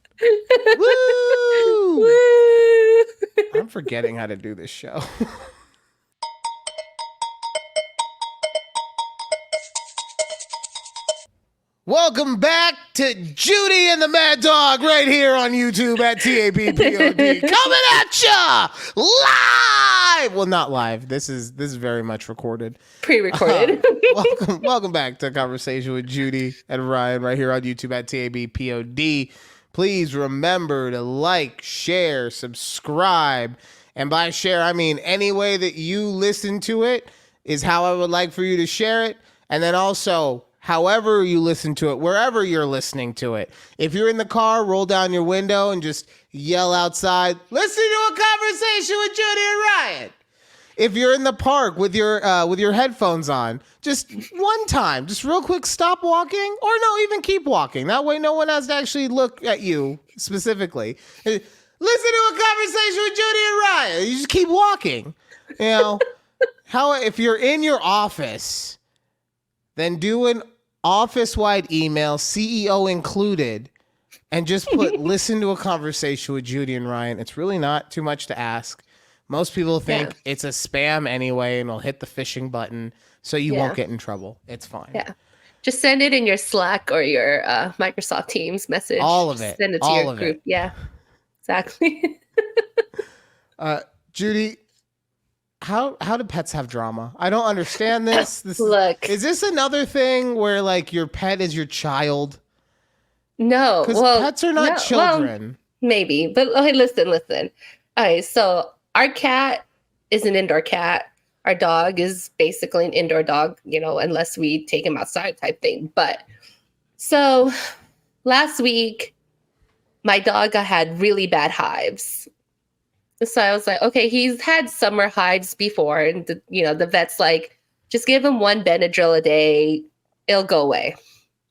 A: Woo!
B: Woo!
A: I'm forgetting how to do this show. Welcome back to Judy and the Mad Dog right here on YouTube at takeabreathpod. Coming at ya live. Well, not live. This is very much recorded.
B: Pre-recorded.
A: Welcome back to Conversation with Judy and Ryan right here on YouTube at takeabreathpod. Please remember to like, share, subscribe. And by share, I mean any way that you listen to it is how I would like for you to share it. And then also, however you listen to it, wherever you're listening to it. If you're in the car, roll down your window and just yell outside, listen to a conversation with Judy and Ryan. If you're in the park with your headphones on, just one time, just real quick, stop walking, or no, even keep walking. That way no one has to actually look at you specifically. Listen to a conversation with Judy and Ryan. You just keep walking. You know, if you're in your office, then do an office-wide email, CEO included, and just put listen to a conversation with Judy and Ryan. It's really not too much to ask. Most people think it's a spam anyway, and will hit the phishing button, so you won't get in trouble. It's fine.
B: Yeah. Just send it in your Slack or your Microsoft Teams message.
A: All of it.
B: Send it to your group. Yeah, exactly.
A: Judy, how do pets have drama? I don't understand this.
B: Look,
A: is this another thing where like your pet is your child?
B: No,
A: because pets are not children.
B: Well, maybe, but okay, listen. All right, so our cat is an indoor cat. Our dog is basically an indoor dog, you know, unless we take him outside type thing. But so last week, my dog had really bad hives. So I was like, okay, he's had summer hives before. And, the vet's like, just give him one Benadryl a day. It'll go away.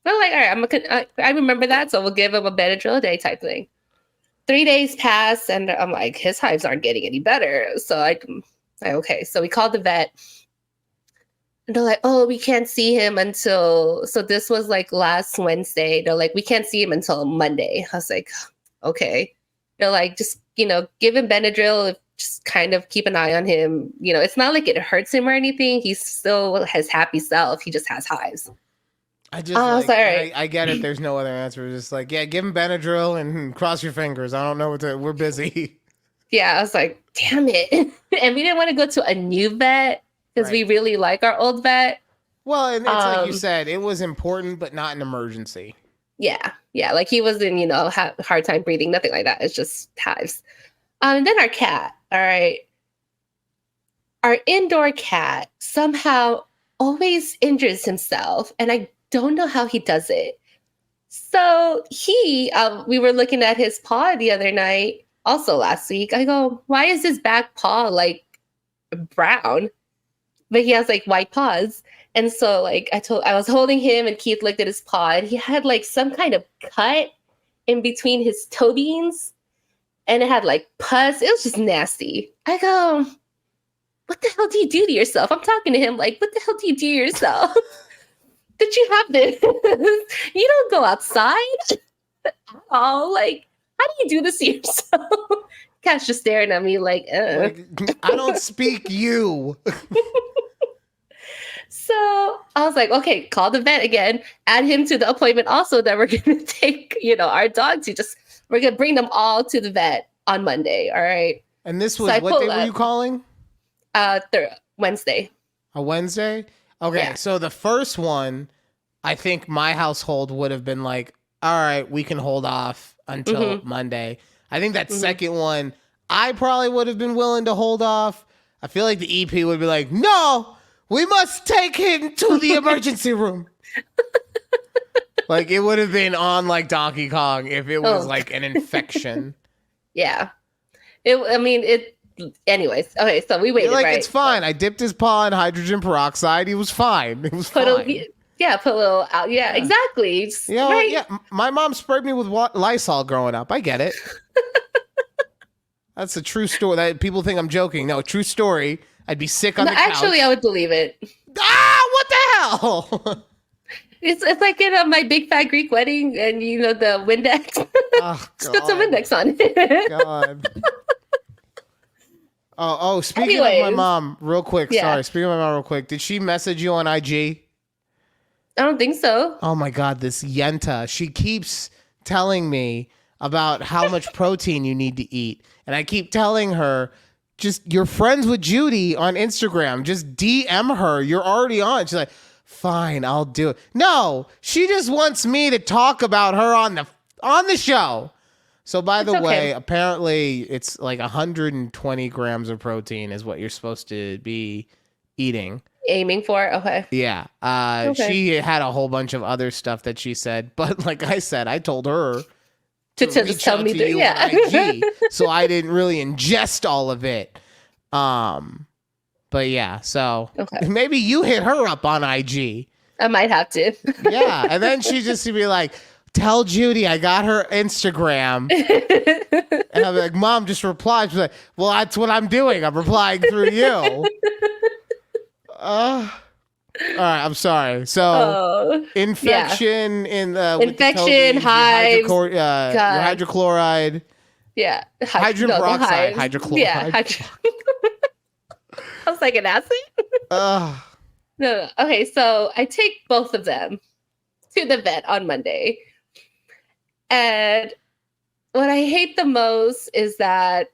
B: I'm like, all right, I remember that. So we'll give him a Benadryl a day type thing. 3 days pass, and I'm like, his hives aren't getting any better. So okay. So we called the vet. And they're like, oh, we can't see him until, so this was like last Wednesday. They're like, we can't see him until Monday. I was like, okay. They're like, just, give him Benadryl, just kind of keep an eye on him. It's not like it hurts him or anything. He's still his happy self. He just has hives.
A: I was like, all right. I get it. There's no other answer. It's just like, yeah, give him Benadryl and cross your fingers. I don't know we're busy.
B: Yeah, I was like, damn it. And we didn't want to go to a new vet because we really like our old vet.
A: Well, and it's like you said, it was important, but not an emergency.
B: Yeah. Yeah. Like he wasn't, hard time breathing, nothing like that. It's just hives. And then our cat. All right. Our indoor cat somehow always injures himself. And I don't know how he does it. So we were looking at his paw the other night, also last week. I go, why is his back paw like brown? But he has like white paws. And so like I was holding him and Keith looked at his paw and he had like some kind of cut in between his toe beans and it had like pus. It was just nasty. I go, what the hell do you do to yourself? I'm talking to him like, what the hell do you do to yourself? Did you have this? You don't go outside at all. Like, how do you do this to yourself? Cat's just staring at me like,
A: I don't speak you.
B: So I was like, okay, call the vet again. Add him to the appointment also that we're going to take, our dogs. We're going to bring them all to the vet on Monday. All right.
A: And this was, what day were you calling?
B: Wednesday.
A: A Wednesday? Okay. Yeah. So the first one, I think my household would have been like, all right, we can hold off until Monday. I think that second one, I probably would have been willing to hold off. I feel like the EP would be like, no, we must take him to the emergency room. Like it would have been on like Donkey Kong if it was like an infection.
B: Yeah. Anyways. Okay, so we waited, right?
A: It's fine. I dipped his paw in hydrogen peroxide. He was fine. It was fine.
B: Put a little out. Yeah, exactly.
A: Right? Yeah. My mom sprayed me with Lysol growing up. I get it. That's a true story. That people think I'm joking. No, true story. I'd be sick on the couch.
B: Actually, I would believe it.
A: What the hell?
B: It's like in my big fat Greek wedding, and the Windex. Just put some Windex on it. God.
A: Speaking of my mom, real quick. Yeah. Sorry, speaking of my mom, real quick. Did she message you on IG?
B: I don't think so.
A: Oh my God, this Yenta. She keeps telling me about how much protein you need to eat, and I keep telling her, just you're friends with Judy on Instagram. Just DM her. You're already on. She's like, fine, I'll do it. No, she just wants me to talk about her on the show. So by the way, apparently it's like 120 grams of protein is what you're supposed to be eating.
B: Aiming for? Okay.
A: Yeah. She had a whole bunch of other stuff that she said, but like I said, I told her to just tell me that, yeah. IG, so I didn't really ingest all of it. But yeah, so maybe you hit her up on IG.
B: I might have to.
A: Yeah, and then she just be like, tell Judy I got her Instagram. And I'm like, Mom, just reply. She's like, well, that's what I'm doing. I'm replying through you. All right, I'm sorry. So infection in the
B: infection, hives,
A: hydrochloride.
B: Yeah,
A: hydrogen peroxide, hydrochloride. Yeah,
B: I was like an acid. No. Okay, so I take both of them to the vet on Monday, and what I hate the most is that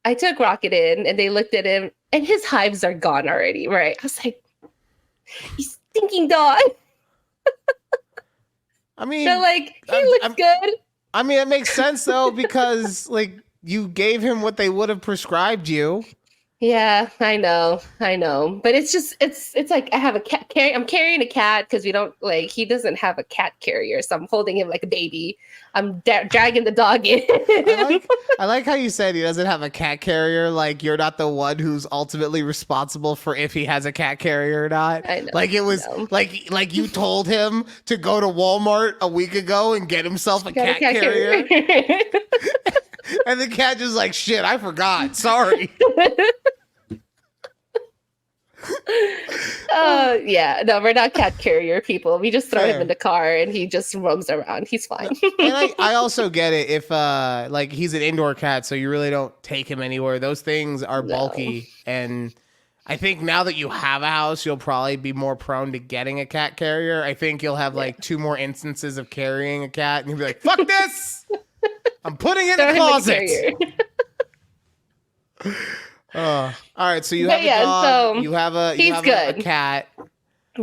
B: I took Rocket in, and they looked at him, and his hives are gone already. Right? I was like, you stinking dog.
A: I mean,
B: they're like, he looks good.
A: I mean, it makes sense though, because like you gave him what they would have prescribed you.
B: Yeah, I know. But it's like I have a cat I'm carrying a cat because he doesn't have a cat carrier. So I'm holding him like a baby. I'm dragging the dog in.
A: I like how you said he doesn't have a cat carrier. Like you're not the one who's ultimately responsible for if he has a cat carrier or not.
B: I know.
A: Like it was like you told him to go to Walmart a week ago and get himself a cat carrier. And the cat just like, shit, I forgot. Sorry.
B: Yeah, no, we're not cat carrier people. We just throw
A: Fair.
B: him in the car and he just roams around. He's fine.
A: And I also get it if like he's an indoor cat, so you really don't take him anywhere. Those things are bulky, and I think now that you have a house, you'll probably be more prone to getting a cat carrier. I think you'll have like 2 more instances of carrying a cat, and you'll be like, "Fuck this! I'm putting it in the closet." All right, so you have a dog. So you have a cat.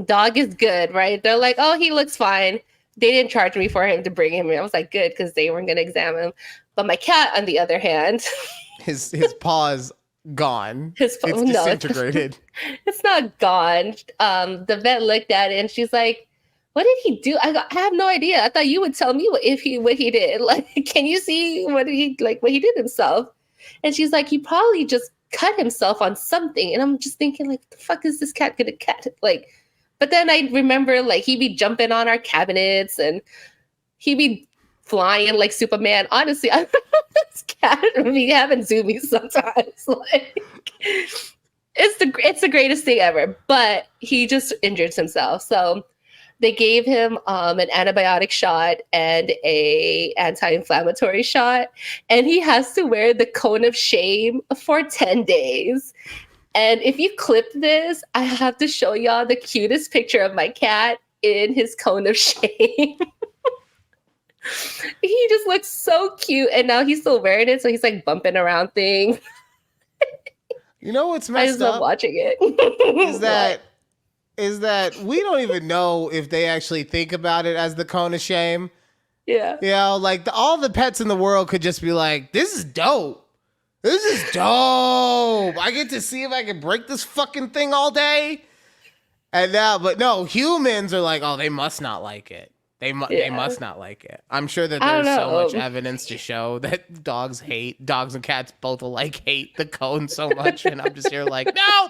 B: Dog is good, right? They're like, oh, he looks fine. They didn't charge me for him to bring him in. I was like, good, because they weren't going to examine him. But my cat, on the other hand,
A: his paw's gone. It's disintegrated.
B: It's not gone. The vet looked at it and she's like, what did he do? I have no idea. I thought you would tell me what he did. Like, can you see what he did himself? And she's like, he probably just cut himself on something. And I'm just thinking, like, the fuck is this cat gonna cut? Like, but then I remember, like, he'd be jumping on our cabinets and he'd be flying like Superman. Honestly, I this cat be having zoomies sometimes. Like, it's the greatest thing ever. But he just injured himself. So they gave him an antibiotic shot and a anti-inflammatory shot, and he has to wear the cone of shame for 10 days. And if you clip this, I have to show y'all the cutest picture of my cat in his cone of shame. He just looks so cute, and now he's still wearing it, so he's like bumping around things.
A: You know what's messed up?
B: I just love watching it.
A: Is that we don't even know if they actually think about it as the cone of shame.
B: Yeah.
A: You know, like all the pets in the world could just be like, this is dope. This is dope. I get to see if I can break this fucking thing all day. And now, but no, humans are like, oh, they must not like it. They must not like it. I'm sure that there's so much evidence to show that dogs and cats both alike hate the cone so much. And I'm just here like, no.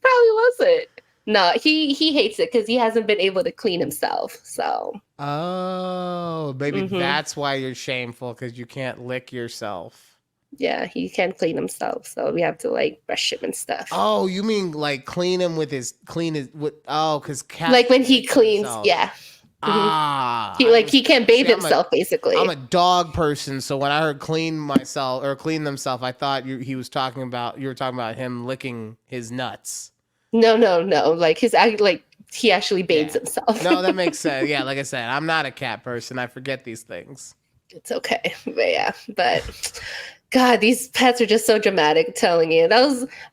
B: Probably wasn't. No, he hates it because he hasn't been able to clean himself. So.
A: Oh, maybe that's why you're shameful, because you can't lick yourself.
B: Yeah, he can't clean himself, so we have to like brush him and stuff.
A: Oh, you mean like clean him with because cats
B: like when he cleans,
A: himself.
B: Yeah.
A: Ah,
B: he can't bathe himself basically.
A: I'm a dog person, so when I heard clean myself or clean themselves, I thought you were talking about him licking his nuts.
B: No. Like he actually bathes himself.
A: No, that makes sense. Yeah, like I said, I'm not a cat person. I forget these things.
B: It's okay, but God, these pets are just so dramatic. I'm telling you,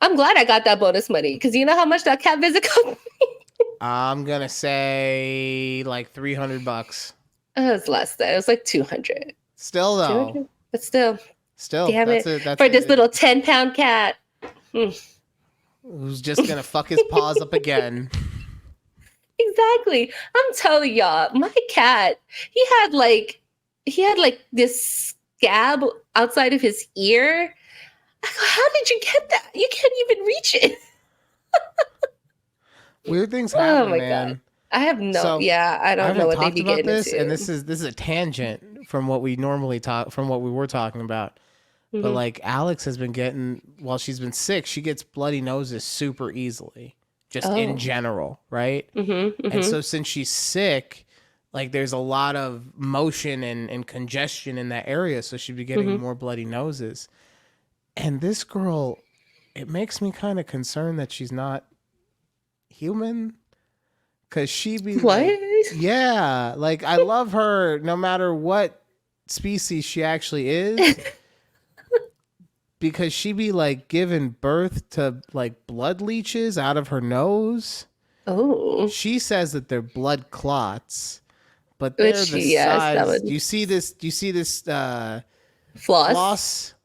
B: I'm glad I got that bonus money, because you know how much that cat visit cost me.
A: I'm gonna say like $300.
B: It was less than. It was like 200.
A: Still though. 200?
B: But still.
A: Damn it.
B: For this little 10-pound cat.
A: Who's just gonna fuck his paws up again.
B: Exactly. I'm telling y'all, my cat, he had like this scab outside of his ear. I go, how did you get that? You can't even reach it.
A: Weird things happen,
B: oh my
A: man.
B: God. I have I don't know what they be getting into.
A: And this is a tangent from what we normally were talking about. Mm-hmm. But like Alex has been getting, while she's been sick, she gets bloody noses super easily, just in general, right? Mm-hmm. And so since she's sick, like there's a lot of motion and congestion in that area, so she'd be getting more bloody noses. And this girl, it makes me kind of concerned that she's not human, because she be
B: what?
A: Like I love her no matter what species she actually is. Because she be like giving birth to like blood leeches out of her nose. Oh. She says that they're blood clots, but they're the size. Do you see this floss?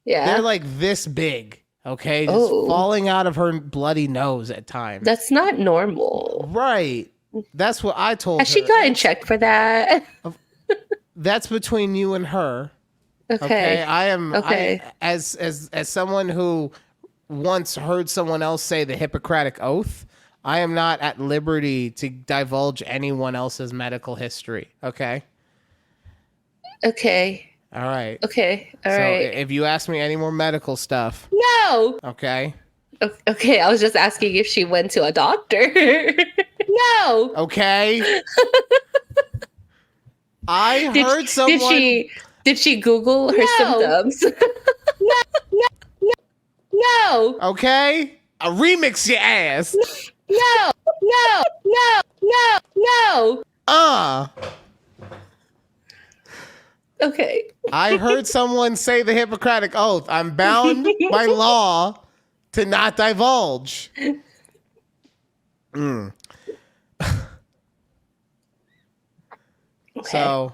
A: Yeah. They're like this big, okay? Just falling out of her bloody nose at times.
B: That's not normal.
A: Right. That's what I told her.
B: Has she gotten checked for that?
A: That's between you and her. Okay. I am as someone who once heard someone else say the Hippocratic Oath, I am not at liberty to divulge anyone else's medical history. Okay.
B: Okay.
A: All right.
B: Okay. All right.
A: So if you ask me any more medical stuff.
B: No.
A: Okay.
B: Okay, I was just asking if she went to a doctor. No.
A: Okay. I heard someone.
B: Did she Google her symptoms? No.
A: Okay. A remix your ass.
B: No. Okay.
A: I heard someone say the Hippocratic Oath. I'm bound by law to not divulge. Okay. So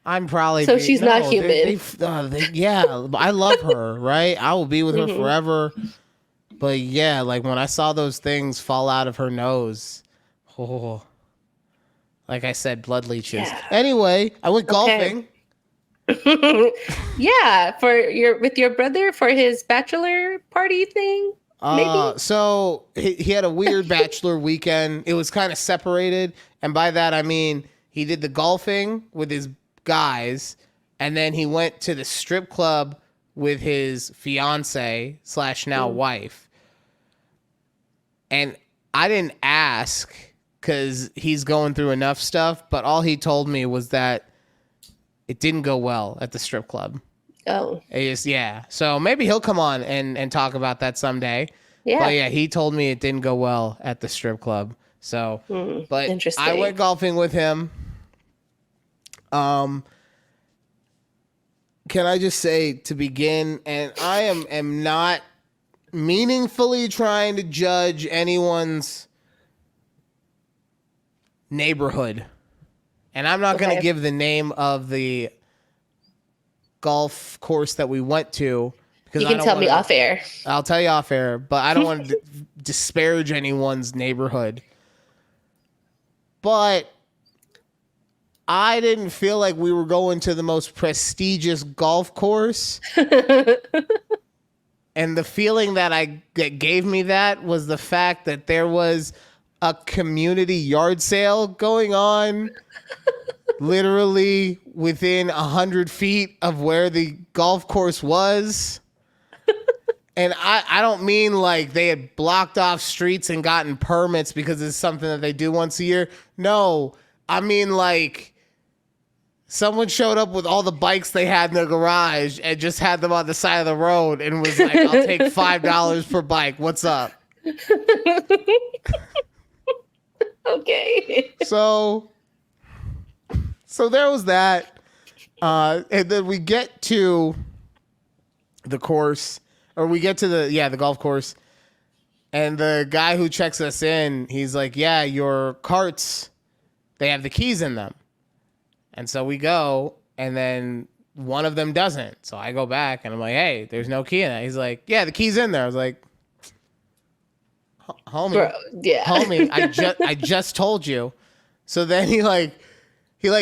A: I'm probably.
B: So she's not human.
A: Yeah, I love her, right? I will be with her forever. But yeah, like when I saw those things fall out of her nose, like I said, blood leeches. Yeah. Anyway, I went golfing.
B: Yeah, with your brother for his bachelor party thing. Maybe.
A: So he had a weird bachelor weekend. It was kind of separated, and by that I mean he did the golfing with his guys, and then he went to the strip club with his fiance / now wife. And I didn't ask because he's going through enough stuff, but all he told me was that it didn't go well at the strip club.
B: Oh.
A: Yeah. So maybe he'll come on and talk about that someday.
B: Yeah.
A: But yeah, he told me it didn't go well at the strip club. So, but
B: interesting.
A: I went golfing with him. Can I just say to begin, and I am not meaningfully trying to judge anyone's neighborhood. And I'm not going to give the name of the golf course that we went to. Because
B: you can tell me off air.
A: I'll tell you off air, but I don't want to disparage anyone's neighborhood. But I didn't feel like we were going to the most prestigious golf course. And the feeling that gave me that was the fact that there was a community yard sale going on literally within 100 feet of where the golf course was. And I don't mean like they had blocked off streets and gotten permits because it's something that they do once a year. No, I mean like someone showed up with all the bikes they had in their garage and just had them on the side of the road and was like, I'll take $5 per bike. What's up?
B: Okay.
A: So there was that. And then we get to the course, or we get to the golf course. And the guy who checks us in, he's like, yeah, your carts, they have the keys in them. And so we go, and then one of them doesn't. So I go back, and I'm like, hey, there's no key in it. He's like, yeah, the key's in there. I was like, homie,
B: bro, yeah.
A: Homie, I just told you. So then he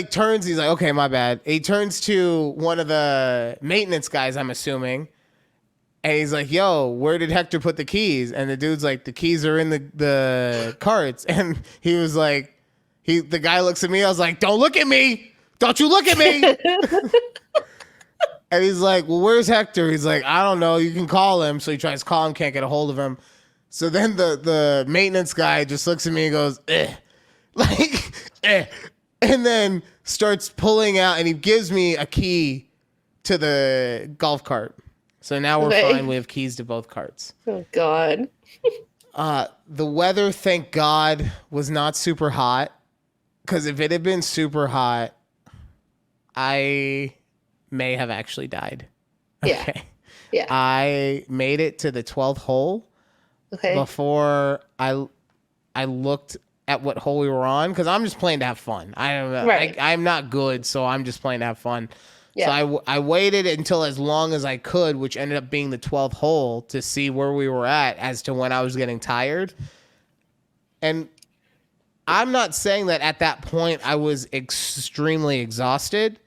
A: turns, he's like, okay, my bad. He turns to one of the maintenance guys, I'm assuming. And he's like, yo, where did Hector put the keys? And the dude's like, the keys are in the carts. And he was like, the guy looks at me. I was like, don't look at me. Don't you look at me. And he's like, well, where's Hector? He's like, I don't know. You can call him. So he tries to call him, can't get a hold of him. So then the maintenance guy just looks at me and goes, and then starts pulling out, and he gives me a key to the golf cart. So now we're fine. We have keys to both carts.
B: Oh, God.
A: The weather, thank God, was not super hot. Because if it had been super hot, I may have actually died.
B: Yeah.
A: Okay.
B: Yeah.
A: I made it to the 12th hole.
B: Okay.
A: Before I looked at what hole we were on, because I'm just playing to have fun. I'm not good, so I'm just playing to have fun. Yeah. So I waited until as long as I could, which ended up being the 12th hole, to see where we were as to when I was getting tired. And I'm not saying that at that point I was extremely exhausted,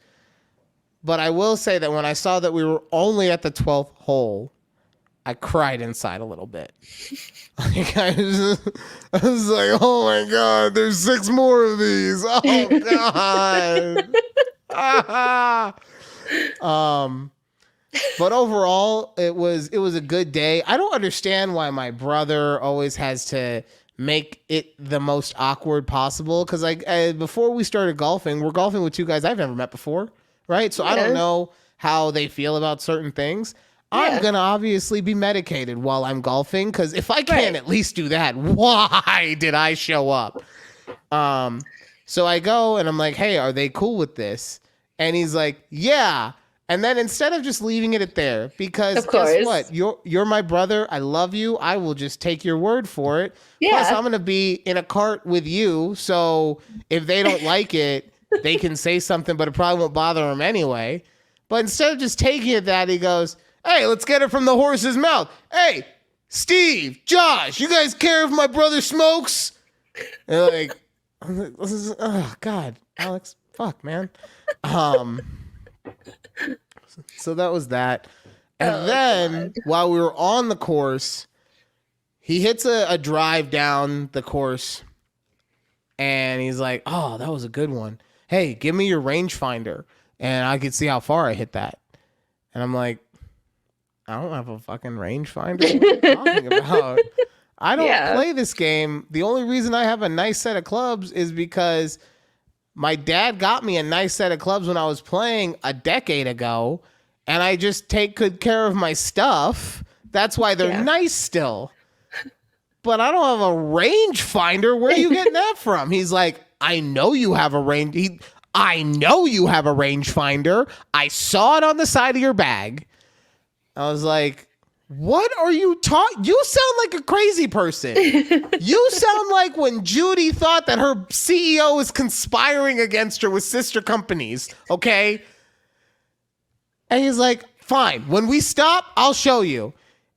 A: but I will say that when I saw that we were only at the 12th hole, I cried inside a little bit. Like I was like, oh my God, there's 6 more of these. Oh God. But overall, it was a good day. I don't understand why my brother always has to make it the most awkward possible. Because before we started golfing, we're golfing with two guys I've never met before, right? So I don't know how they feel about certain things. I'm gonna obviously be medicated while I'm golfing, because if I can't at least do that, why did I show up? So I go and I'm like, hey, are they cool with this? And he's like, yeah. And then instead of just leaving it at there, because guess what? You're my brother. I love you. I will just take your word for it. Yeah. Plus, I'm going to be in a cart with you. So if they don't like it, they can say something, but it probably won't bother them anyway. But instead of just taking it that, he goes, hey, let's get it from the horse's mouth. Hey, Steve, Josh, you guys care if my brother smokes? And like, oh, God, Alex, fuck, man. So that was that. And then while we were on the course, he hits a drive down the course and he's like, oh, that was a good one. Hey, give me your rangefinder and I could see how far I hit that. And I'm like, I don't have a fucking rangefinder. What are you talking about? I don't play this game. The only reason I have a nice set of clubs is because my dad got me a nice set of clubs when I was playing a decade ago, and I just take good care of my stuff. That's why they're nice still. But I don't have a rangefinder. Where are you getting that from? He's like, I know you have a rangefinder. I saw it on the side of your bag. I was like, what are you talking? You sound like a crazy person. You sound like when Judy thought that her CEO was conspiring against her with sister companies, okay? And he's like, fine. When we stop, I'll show you.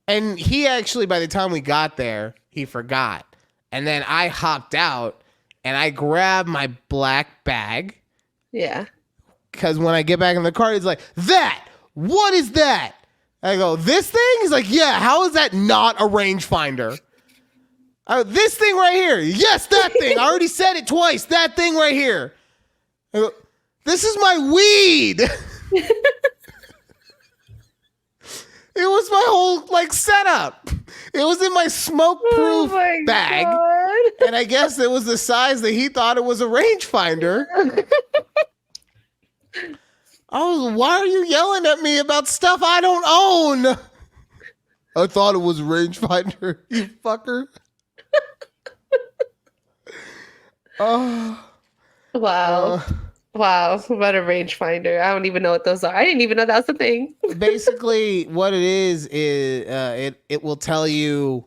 A: And he actually, by the time we got there, he forgot. And then I hopped out and I grabbed my black bag.
B: Yeah.
A: Because when I get back in the car, he's like, what is that? I go, this thing? He's like, yeah, how is that not a rangefinder? This thing right here. Yes, that thing. I already said it twice. That thing right here. I go, this is my weed. It was my whole setup. It was in my smoke-proof bag. God. And I guess it was the size that he thought it was a rangefinder. Why are you yelling at me about stuff I don't own? I thought it was a rangefinder, you fucker. Oh.
B: Wow. Wow. What a rangefinder. I don't even know what those are. I didn't even know that was a thing.
A: Basically, what it is it will tell you.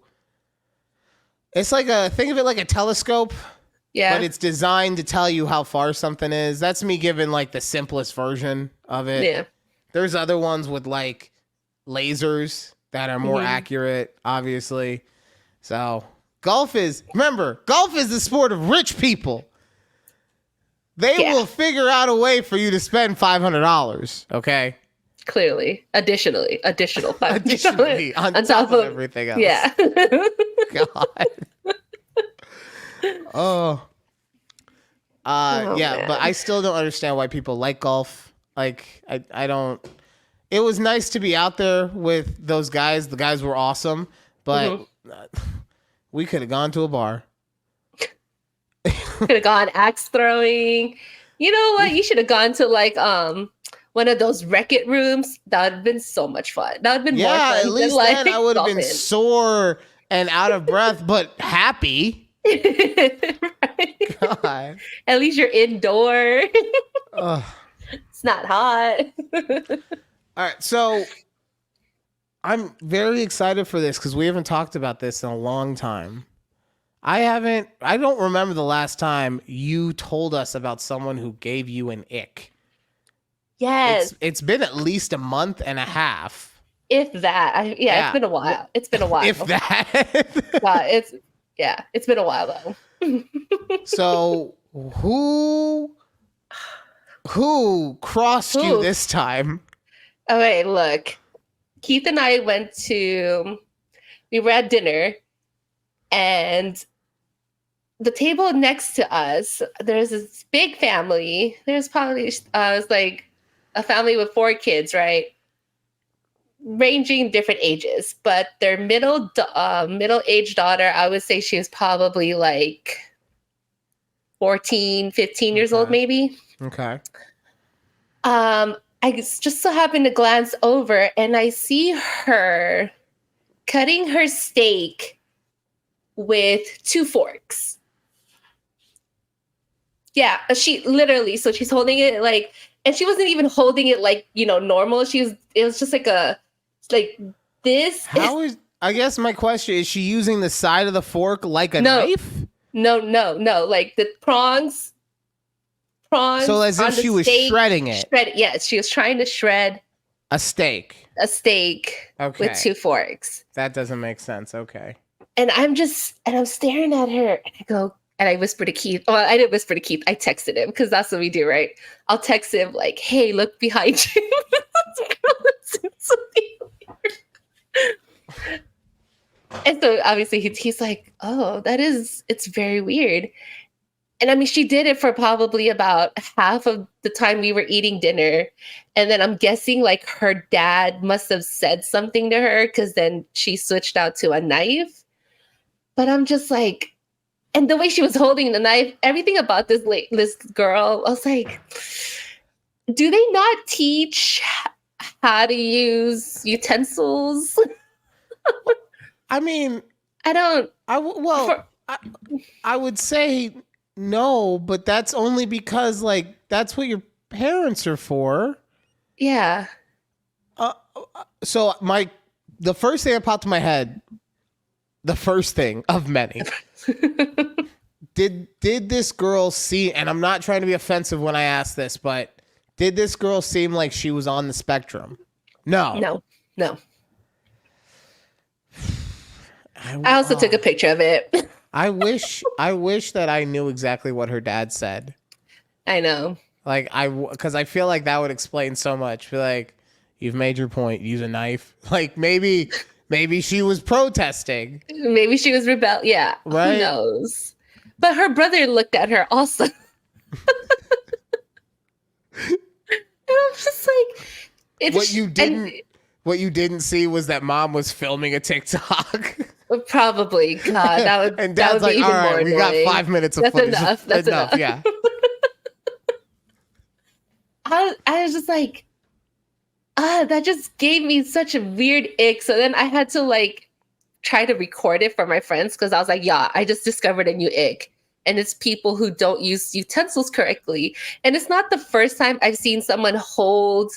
A: It's like think of it like a telescope. Yeah. But it's designed to tell you how far something is. That's me giving the simplest version of it. Yeah. There's other ones with lasers that are more accurate, obviously. So golf is the sport of rich people. They will figure out a way for you to spend $500, okay?
B: Clearly. Additional $500.
A: Additionally, on top of everything else.
B: Yeah.
A: God. Yeah, but I still don't understand why people like golf. I don't. It was nice to be out there with those guys. The guys were awesome, but we could have gone to a bar.
B: Could have gone axe throwing. You know what? You should have gone to one of those Wreck-It rooms. That would have been so much fun. That would have been more fun.
A: At least then I would have been sore and out of breath, but happy.
B: Right? God. At least you're indoor. It's not hot.
A: All right, so I'm very excited for this because we haven't talked about this in a long time. I don't remember the last time you told us about someone who gave you an ick.
B: Yes.
A: It's been at least a month and a half.
B: If that. It's been a while. It's been a while.
A: If that.
B: It's been a while though.
A: So who crossed you this time?
B: Okay, look. Keith and I we were at dinner, and the table next to us, there's this big family. There's probably, it's like a family with 4 kids, right? ranging different ages, but their middle-aged daughter, I would say she was probably like 14, 15 years old, maybe.
A: Okay.
B: I just so happened to glance over and I see her cutting her steak with 2 forks. Yeah, she literally, so she's holding it like, and she wasn't even holding it like, normal. It was just like this.
A: I guess my question is, she using the side of the fork like a knife?
B: No. Like the prongs.
A: So as if she was shredding it.
B: Yes, she was trying to shred
A: a steak.
B: With 2 forks.
A: That doesn't make sense. Okay.
B: And I'm staring at her and I go, and I whispered to Keith. Well, I didn't whisper to Keith. I texted him because that's what we do, right? I'll text him like, "Hey, look behind you." And so obviously he's like, "Oh, it's very weird." And I mean, she did it for probably about half of the time we were eating dinner. And then I'm guessing like her dad must have said something to her because then she switched out to a knife. But I'm just like, and the way she was holding the knife, everything about this girl, I was like, do they not teach how to use utensils?
A: I mean, I would say no, but that's only because like that's what your parents are for.
B: Yeah.
A: So the first thing that popped in my head, the first thing of many, did this girl see? And I'm not trying to be offensive when I ask this, but did this girl seem like she was on the spectrum? No.
B: I also took a picture of it.
A: I wish that I knew exactly what her dad said.
B: I know.
A: Like because I feel like that would explain so much. Feel like you've made your point. Use a knife. Like maybe she was protesting.
B: Maybe she was Yeah.
A: Right.
B: Who knows? But her brother looked at her also. And I'm just like, what you didn't see was that mom was filming a TikTok. Probably. God, that would.
A: And Dad's like, all right, we got 5 minutes of footage.
B: That's enough.
A: Yeah.
B: I was just like, that just gave me such a weird ick. So then I had to like try to record it for my friends because I was like, yeah, I just discovered a new ick. And it's people who don't use utensils correctly. And it's not the first time I've seen someone hold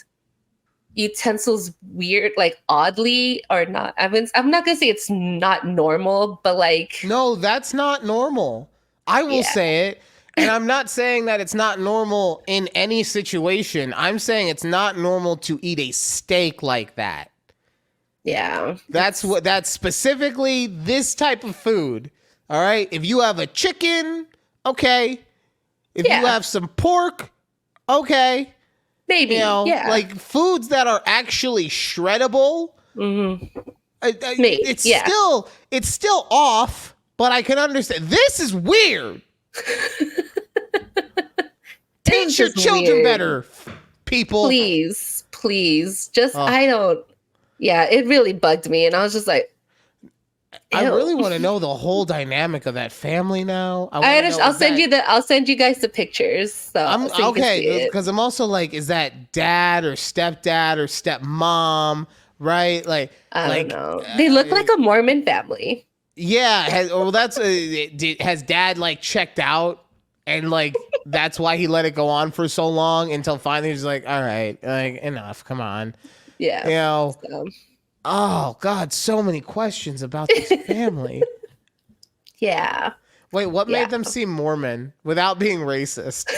B: utensils weird, like oddly or not. I mean, I'm not gonna say it's not normal, but like,
A: no, that's not normal. I will say it. And I'm not saying that it's not normal in any situation. I'm saying it's not normal to eat a steak like that.
B: Yeah.
A: That's specifically this type of food. All right. If you have a chicken, okay. If you have some pork, okay.
B: Maybe.
A: Like foods that are actually shreddable.
B: Mm-hmm.
A: It's still off, but I can understand. This is weird. Teach your children better, people.
B: Please. Just, it really bugged me. And I was just like, ew.
A: I really want to know the whole dynamic of that family now.
B: I'll send you guys the pictures. So
A: okay, because I'm also like, is that dad or stepdad or stepmom? Right? Like,
B: I don't know. They look like a Mormon family.
A: Yeah. Has dad like checked out? And like that's why he let it go on for so long until finally he's like, all right, like enough, come on.
B: Yeah.
A: Oh God, so many questions about this family.
B: Yeah.
A: Wait, what made them seem Mormon without being racist?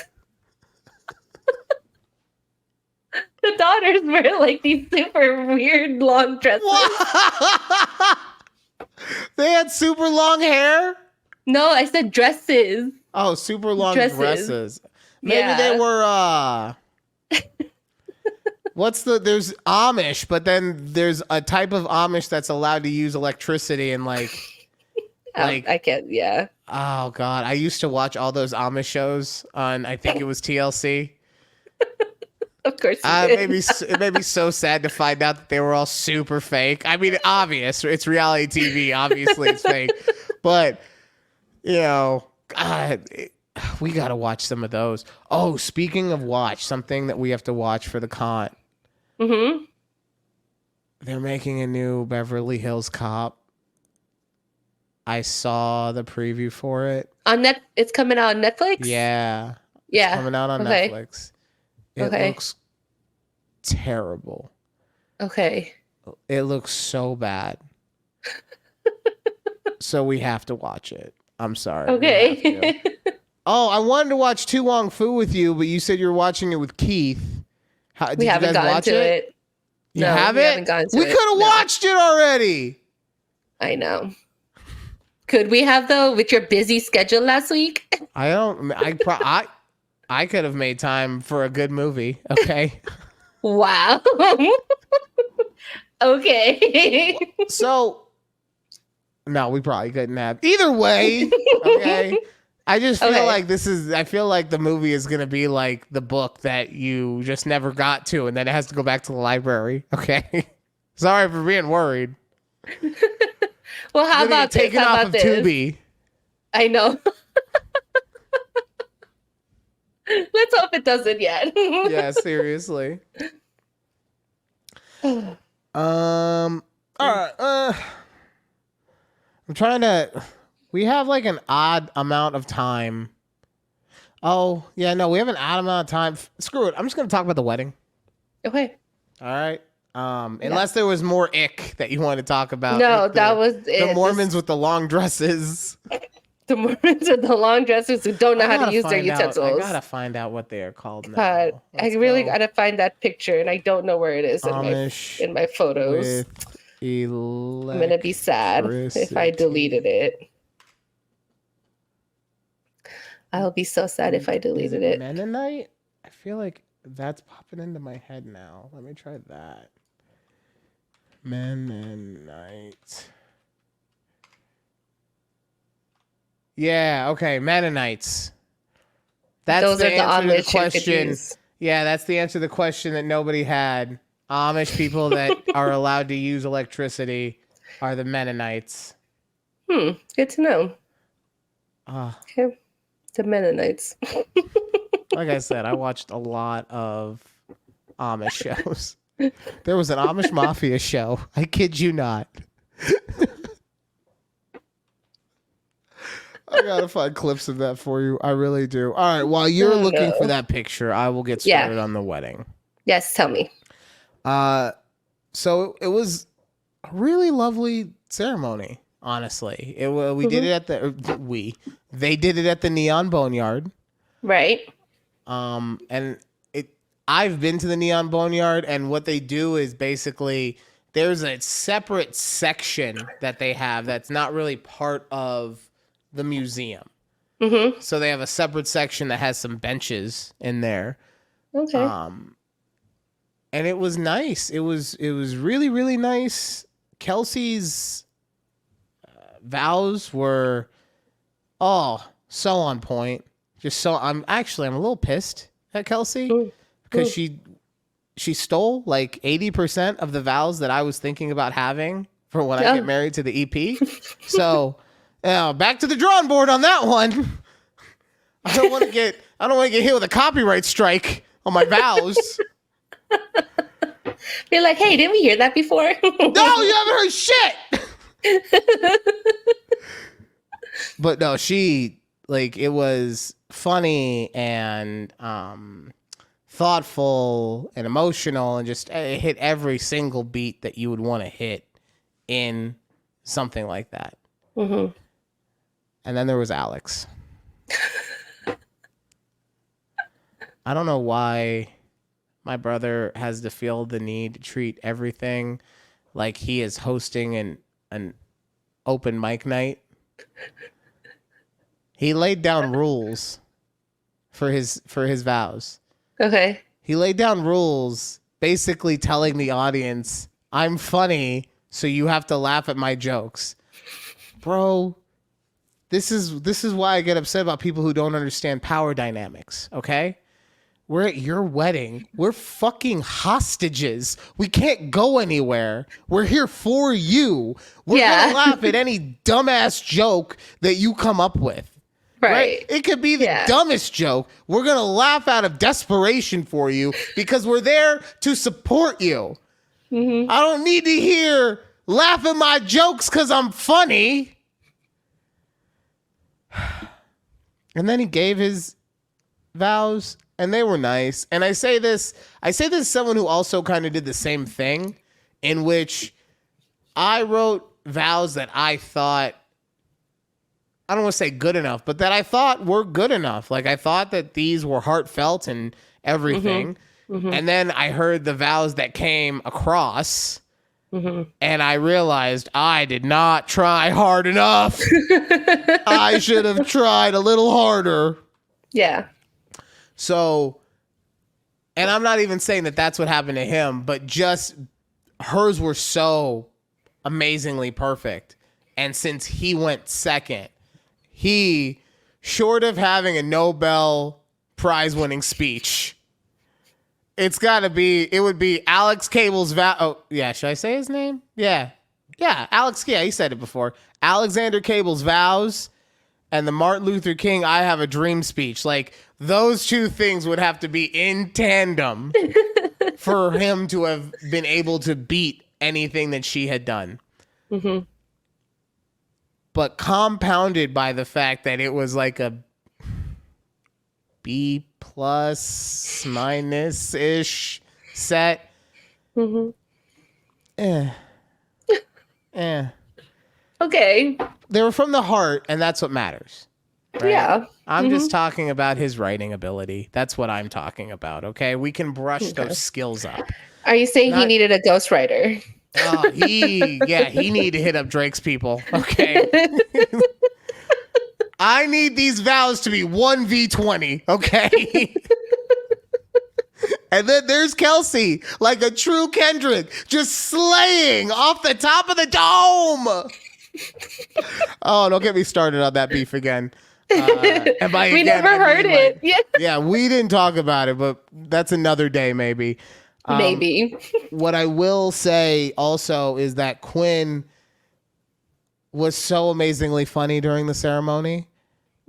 B: The daughters wear like these super weird long dresses.
A: They had super long hair?
B: No, I said dresses.
A: Oh, super long dresses. Maybe they were there's Amish, but then there's a type of Amish that's allowed to use electricity and like
B: I can't, yeah.
A: Oh God, I used to watch all those Amish shows on, I think it was TLC.
B: Of course you did.
A: It made me so sad to find out that they were all super fake. I mean, obvious. It's reality TV. Obviously, it's fake. But, God, we got to watch some of those. Oh, speaking of watch, something that we have to watch for the con.
B: Mm-hmm.
A: They're making a new Beverly Hills Cop. I saw the preview for it.
B: It's coming out on Netflix?
A: Yeah.
B: Yeah.
A: It's coming out on Netflix. It looks terrible.
B: Okay.
A: It looks so bad. So we have to watch it. I'm sorry.
B: Okay.
A: Oh, I wanted to watch Tu Wong Fu with you, but you said you were watching it with Keith. Did
B: we haven't
A: you guys
B: gotten
A: watch
B: to it.
A: You haven't gotten to it? We could have watched it already.
B: I know. Could we have, though, with your busy schedule last week?
A: I could have made time for a good movie. Okay.
B: Wow. Okay.
A: So, no, we probably couldn't have. Either way, okay. I just feel like I feel like the movie is going to be like the book that you just never got to, and then it has to go back to the library. Okay. Sorry for being worried.
B: Well, how about this?
A: Taken off of Tubi.
B: I know. Let's hope it doesn't yet.
A: Yeah, seriously. All right. I'm trying to. We have like an odd amount of time. Oh, yeah, no, we have an odd amount of time. Screw it. I'm just going to talk about the wedding.
B: Okay.
A: All right. Unless there was more ick that you want to talk about.
B: No, that was
A: it. The Mormons with the long dresses.
B: The Mormons with the long dresses who don't know how to use their utensils.
A: I gotta find out what they are called now.
B: God, I really gotta find that picture, and I don't know where it is in my photos. I'm gonna be sad if I deleted it. I'll be so sad if I deleted it.
A: Mennonite? I feel like that's popping into my head now. Let me try that. Mennonite. Yeah, okay, Mennonites. Those the answer to the question. Yeah, that's the answer to the question that nobody had. Amish people that are allowed to use electricity are the Mennonites.
B: Good to know. Okay. The Mennonites.
A: Like I said, I watched a lot of Amish shows. There was an Amish Mafia show. I kid you not. I gotta find clips of that for you. I really do. All right, while you're looking for that picture, I will get started on the wedding.
B: Yes, tell me.
A: So it was a really lovely ceremony, honestly. We did it at they did it at the Neon Boneyard.
B: Right.
A: And I've been to the Neon Boneyard, and what they do is basically there's a separate section that they have that's not really part of the museum. Mm-hmm. So they have a separate section that has some benches in there.
B: Okay.
A: And it was nice. It was really, really nice. Kelsey's vows were so on point. I'm a little pissed at Kelsey because she stole like 80% of the vows that I was thinking about having for when I get married to the EP. So back to the drawing board on that one. I don't want to get hit with a copyright strike on my vows.
B: You're like, hey, didn't we hear that before?
A: No, you haven't heard shit. But no, it was funny and thoughtful and emotional, and just it hit every single beat that you would want to hit in something like that. Mm-hmm. And then there was Alex. I don't know why my brother has to feel the need to treat everything like he is hosting an open mic night. He laid down rules for his vows.
B: Okay.
A: He laid down rules basically telling the audience, I'm funny, so you have to laugh at my jokes. Bro, this is why I get upset about people who don't understand power dynamics, okay? We're at your wedding. We're fucking hostages. We can't go anywhere. We're here for you. We're going to laugh at any dumbass joke that you come up with. Right? It could be the dumbest joke. We're going to laugh out of desperation for you because we're there to support you. Mm-hmm. I don't need to hear laugh at my jokes because I'm funny. And then he gave his vows, and they were nice. And I say this as someone who also kind of did the same thing, in which I wrote vows that I thought, I don't want to say good enough, but that I thought were good enough. Like, I thought that these were heartfelt and everything. Mm-hmm. Mm-hmm. And then I heard the vows that came across, and I realized I did not try hard enough. I should have tried a little harder.
B: Yeah.
A: So, and I'm not even saying that that's what happened to him, but just hers were so amazingly perfect. And since he went second, he, short of having a Nobel Prize winning speech, it would be Alex Cable's vow. Oh, yeah. Should I say his name? Yeah. Yeah. Alex. Yeah. He said it before. Alexander Cable's vows and the Martin Luther King I Have a Dream speech. Like, those two things would have to be in tandem for him to have been able to beat anything that she had done. Mm-hmm. But compounded by the fact that it was like a B+ minus ish set. Mm-hmm.
B: Okay.
A: They were from the heart, and that's what matters. Right?
B: Yeah.
A: I'm just talking about his writing ability. That's what I'm talking about. Okay. We can brush those skills up.
B: Are you saying he needed a ghostwriter?
A: He needed to hit up Drake's people. Okay. I need these vows to be 1v20, okay? And then there's Kelsey, like a true Kendrick, just slaying off the top of the dome. Oh, don't get me started on that beef again. And by
B: we
A: again,
B: never heard it.
A: Yeah, we didn't talk about it, but that's another day, maybe.
B: Maybe.
A: What I will say also is that Quinn was so amazingly funny during the ceremony.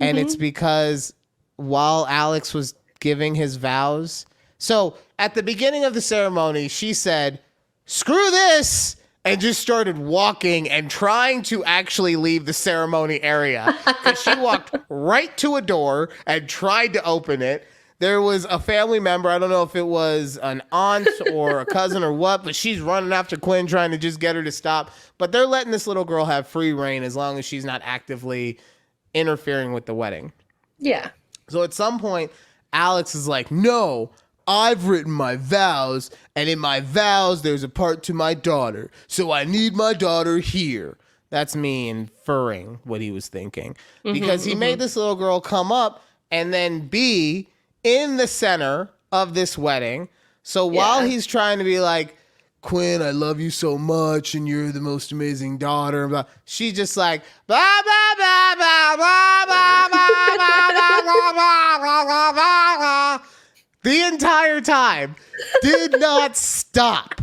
A: And it's because while Alex was giving his vows, so at the beginning of the ceremony, she said, "Screw this," and just started walking and trying to actually leave the ceremony area. Because she walked right to a door and tried to open it. There was a family member, I don't know if it was an aunt or a cousin or what, but she's running after Quinn trying to just get her to stop. But they're letting this little girl have free reign as long as she's not actively interfering with the wedding.
B: Yeah.
A: So at some point, Alex is like, "No, I've written my vows, and in my vows, there's a part to my daughter. So I need my daughter here." That's me inferring what he was thinking. Because he made this little girl come up and then be in the center of this wedding. So while he's trying to be like, "Quinn, I love you so much, and you're the most amazing daughter," blah, she's just like, blah, blah, blah, blah, blah, blah, blah, blah, blah, blah, blah, blah, the entire time. Did not stop.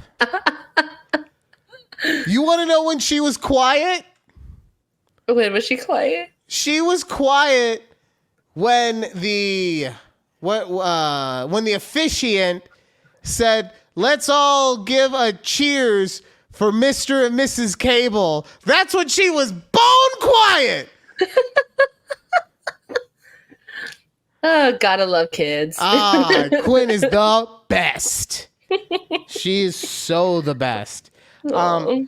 A: You want to know when she was quiet?
B: When was she quiet?
A: She was quiet when the officiant said, "Let's all give a cheers for Mr. and Mrs. Cable." That's when she was bone quiet.
B: Oh, gotta love kids.
A: Quinn is the best. She is so the best. Then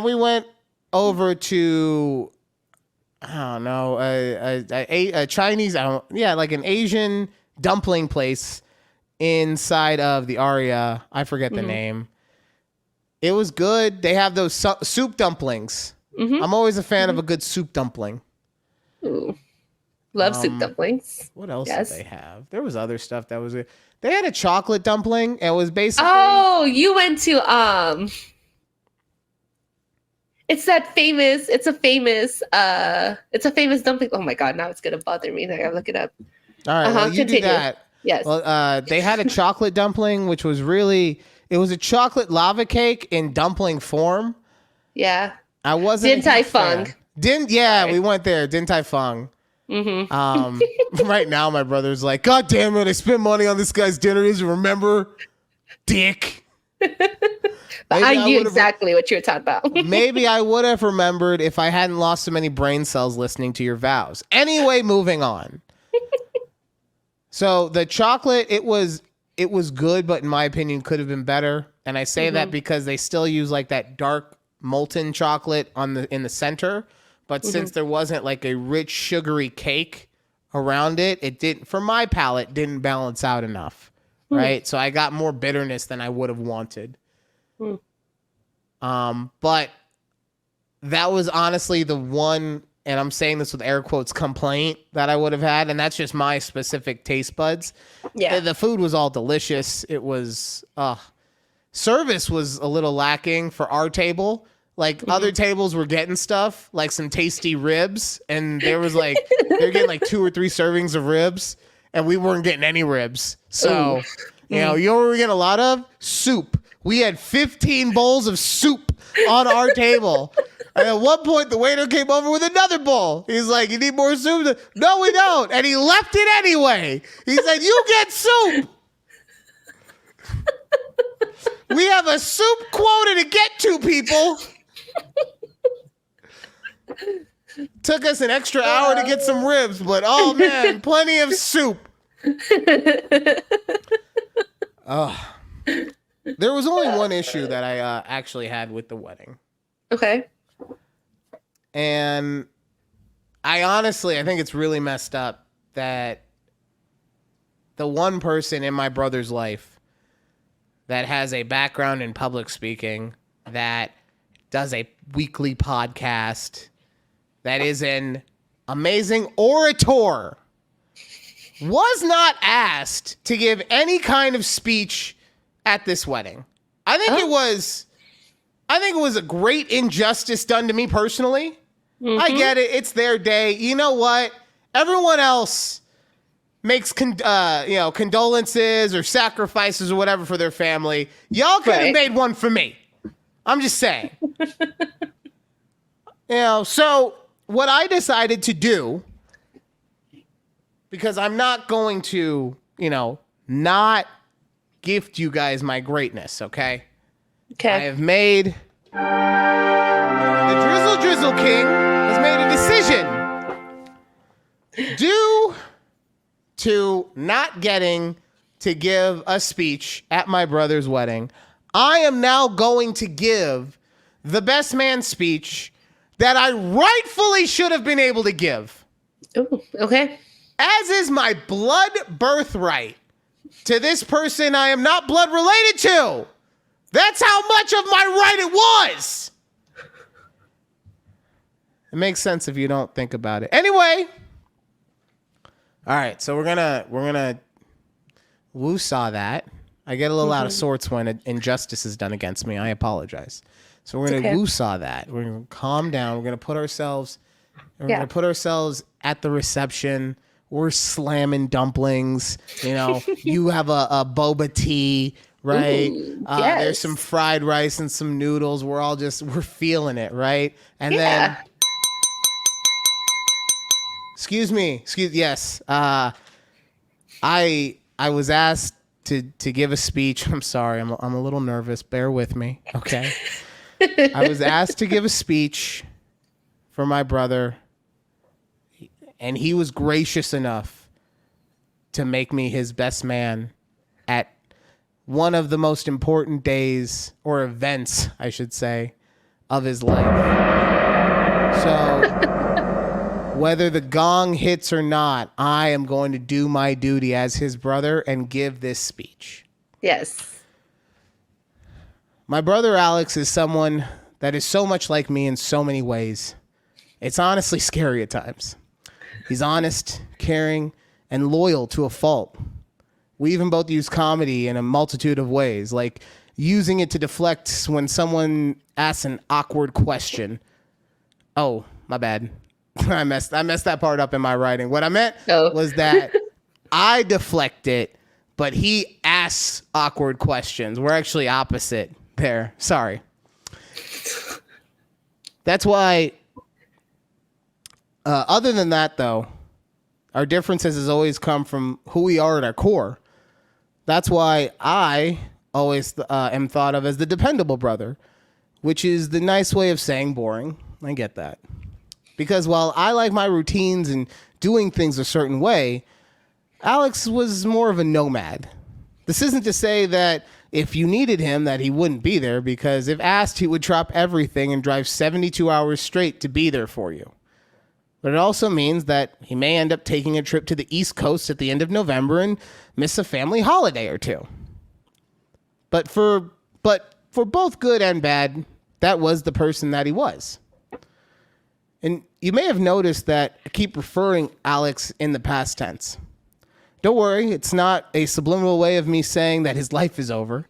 A: we went over to, I don't know, a Chinese, like an Asian dumpling place inside of the Aria. I forget the name. It was good. They have those soup dumplings. I'm always a fan of a good soup dumpling.
B: Ooh. Love soup dumplings.
A: What else did they have? There was other stuff that was. They had a chocolate dumpling. It was basically.
B: Oh, you went to It's that famous. It's a famous dumpling. Oh my god! Now it's gonna bother me. I gotta look it up.
A: All right, well, you do that.
B: Yes.
A: Well, they had a chocolate dumpling, which was it was a chocolate lava cake in dumpling form.
B: Yeah.
A: I wasn't
B: Din Tai Fung.
A: We went there. Din Tai Fung. Mm-hmm. Right now, my brother's like, God damn it, I spent money on this guy's dinner. Doesn't remember, dick.
B: But I knew exactly what you were talking about.
A: Maybe I would have remembered if I hadn't lost so many brain cells listening to your vows. Anyway, moving on. So the chocolate, it was good, but in my opinion, could have been better. And I say that because they still use like that dark molten chocolate in the center. But since there wasn't like a rich sugary cake around it, it didn't, for my palate, didn't balance out enough. Right. So I got more bitterness than I would have wanted. But that was honestly the one, and I'm saying this with air quotes, complaint that I would have had. And that's just my specific taste buds. Yeah. The food was all delicious. It was, service was a little lacking for our table. Like other tables were getting stuff, like some tasty ribs. And there was like, they're getting like 2 or 3 servings of ribs. And we weren't getting any ribs. So, you know what we're getting a lot of? Soup. We had 15 bowls of soup on our table. And at one point, the waiter came over with another bowl. He's like, you need more soup? No, we don't. And he left it anyway. He said, you get soup. We have a soup quota to get to, people. Took us an extra hour to get some ribs, but oh man, plenty of soup. There was only one issue that I actually had with the wedding.
B: Okay.
A: And I think it's really messed up that the one person in my brother's life that has a background in public speaking, that does a weekly podcast, that is an amazing orator, was not asked to give any kind of speech at this wedding. I think it was a great injustice done to me personally. I get it. It's their day. You know what? Everyone else makes condolences or sacrifices or whatever for their family. Y'all could have made one for me. I'm just saying. So what I decided to do, because I'm not going to, not gift you guys my greatness, okay? Okay. I have made, the Drizzle King has made a decision due to not getting to give a speech at my brother's wedding. I am now going to give the best man speech that I rightfully should have been able to give.
B: Ooh, okay.
A: As is my blood birthright to this person I am not blood related to. That's how much of my right it was. It makes sense if you don't think about it. Anyway. All right, so we're gonna woo-saw that. I get a little out of sorts when injustice is done against me. I apologize. So we're gonna woo-saw that. We're gonna calm down. We're gonna put ourselves at the reception. We're slamming dumplings. You have a boba tea, right? Ooh, yes. There's some fried rice and some noodles. We're feeling it, right? And then, yes. I was asked to give a speech. I'm sorry, I'm a little nervous. Bear with me, okay? I was asked to give a speech for my brother. And he was gracious enough to make me his best man at one of the most important days, or events, I should say, of his life. So whether the gong hits or not, I am going to do my duty as his brother and give this speech.
B: Yes.
A: My brother Alex is someone that is so much like me in so many ways. It's honestly scary at times. He's honest, caring, and loyal to a fault. We even both use comedy in a multitude of ways, like using it to deflect when someone asks an awkward question. Oh, my bad. I messed that part up in my writing. What I meant was that I deflect it, but he asks awkward questions. We're actually opposite there. Sorry. That's why, other than that, though, our differences has always come from who we are at our core. That's why I always am thought of as the dependable brother, which is the nice way of saying boring. I get that. Because while I like my routines and doing things a certain way, Alex was more of a nomad. This isn't to say that if you needed him that he wouldn't be there, because if asked, he would drop everything and drive 72 hours straight to be there for you. But it also means that he may end up taking a trip to the East Coast at the end of November and miss a family holiday or two. But for both good and bad, that was the person that he was. And you may have noticed that I keep referring Alex in the past tense. Don't worry, it's not a subliminal way of me saying that his life is over.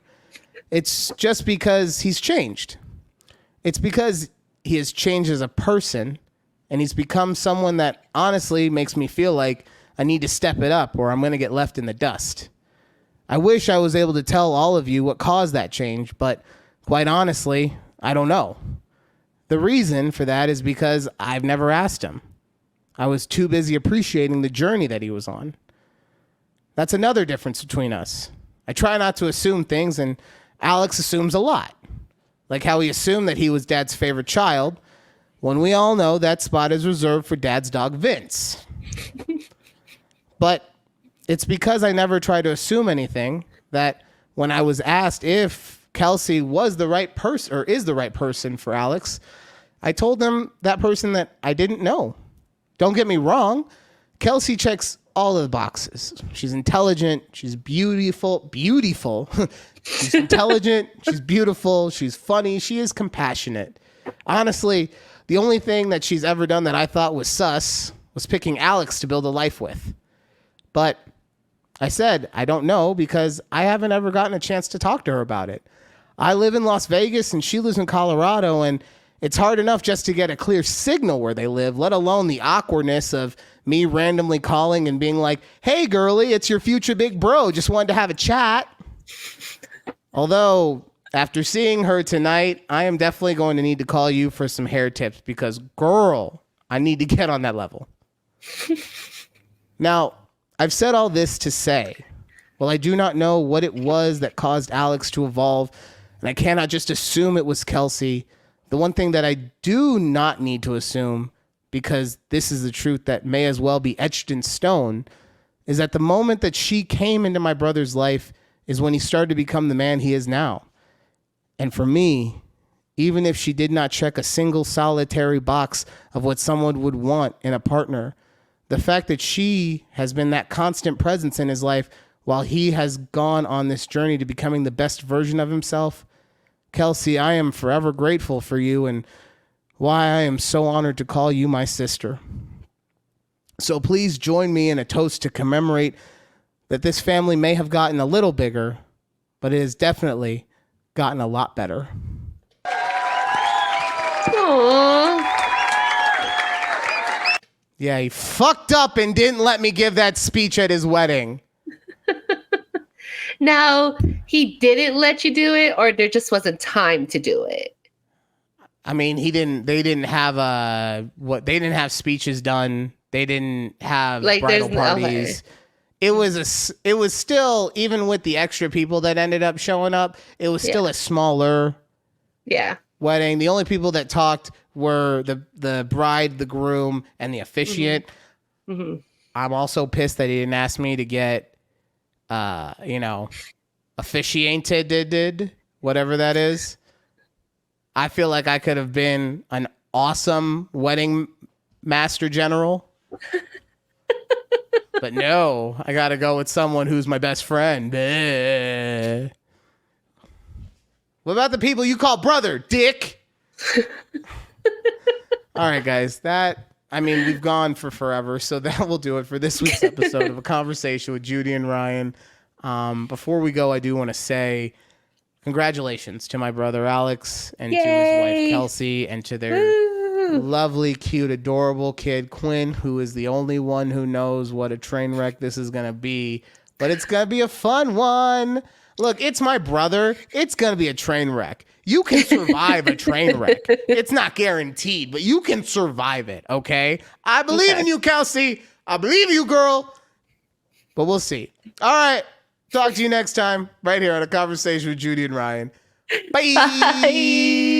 A: It's just because he's changed. It's because he has changed as a person, and he's become someone that honestly makes me feel like I need to step it up or I'm going to get left in the dust. I wish I was able to tell all of you what caused that change, but quite honestly, I don't know. The reason for that is because I've never asked him. I was too busy appreciating the journey that he was on. That's another difference between us. I try not to assume things, and Alex assumes a lot. Like how he assumed that he was Dad's favorite child, when we all know that spot is reserved for Dad's dog, Vince. But it's because I never try to assume anything that when I was asked if Kelsey was the right person or is the right person for Alex, I told them that person that I didn't know. Don't get me wrong. Kelsey checks all of the boxes. She's intelligent. She's beautiful. She's intelligent. She's beautiful. She's funny. She is compassionate. Honestly, the only thing that she's ever done that I thought was sus was picking Alex to build a life with. But I said, I don't know because I haven't ever gotten a chance to talk to her about it. I live in Las Vegas and she lives in Colorado, and it's hard enough just to get a clear signal where they live, let alone the awkwardness of me randomly calling and being like, hey, girly, it's your future big bro. Just wanted to have a chat. Although, after seeing her tonight, I am definitely going to need to call you for some hair tips because, girl, I need to get on that level. Now, I've said all this to say, well, I do not know what it was that caused Alex to evolve, and I cannot just assume it was Kelsey. The one thing that I do not need to assume, because this is the truth that may as well be etched in stone, is that the moment that she came into my brother's life is when he started to become the man he is now. And for me, even if she did not check a single solitary box of what someone would want in a partner, the fact that she has been that constant presence in his life while he has gone on this journey to becoming the best version of himself, Kelsey, I am forever grateful for you and why I am so honored to call you my sister. So please join me in a toast to commemorate that this family may have gotten a little bigger, but it has definitely gotten a lot better.
B: Aww.
A: Yeah, he fucked up and didn't let me give that speech at his wedding.
B: Now, he didn't let you do it, or there just wasn't time to do it?
A: I mean, they didn't have speeches done. They didn't have like, bridal parties. Okay. It was still, even with the extra people that ended up showing up, it was still a smaller wedding. The only people that talked were the bride, the groom, and the officiant. Mm-hmm. I'm also pissed that he didn't ask me to get officiated, whatever that is. I feel like I could have been an awesome wedding master general. But no, I got to go with someone who's my best friend. Bleh. What about the people you call brother, dick? All right, guys, we've gone for forever, so that will do it for this week's episode of A Conversation with Judy and Ryan. Before we go, I do want to say congratulations to my brother Alex and to his wife Kelsey and to their lovely, cute, adorable kid, Quinn, who is the only one who knows what a train wreck this is going to be. But it's going to be a fun one. Look, it's my brother. It's going to be a train wreck. You can survive a train wreck. It's not guaranteed, but you can survive it, okay? I believe in you, Kelsey. I believe in you, girl. But we'll see. All right. Talk to you next time right here on A Conversation with Judy and Ryan. Bye. Bye.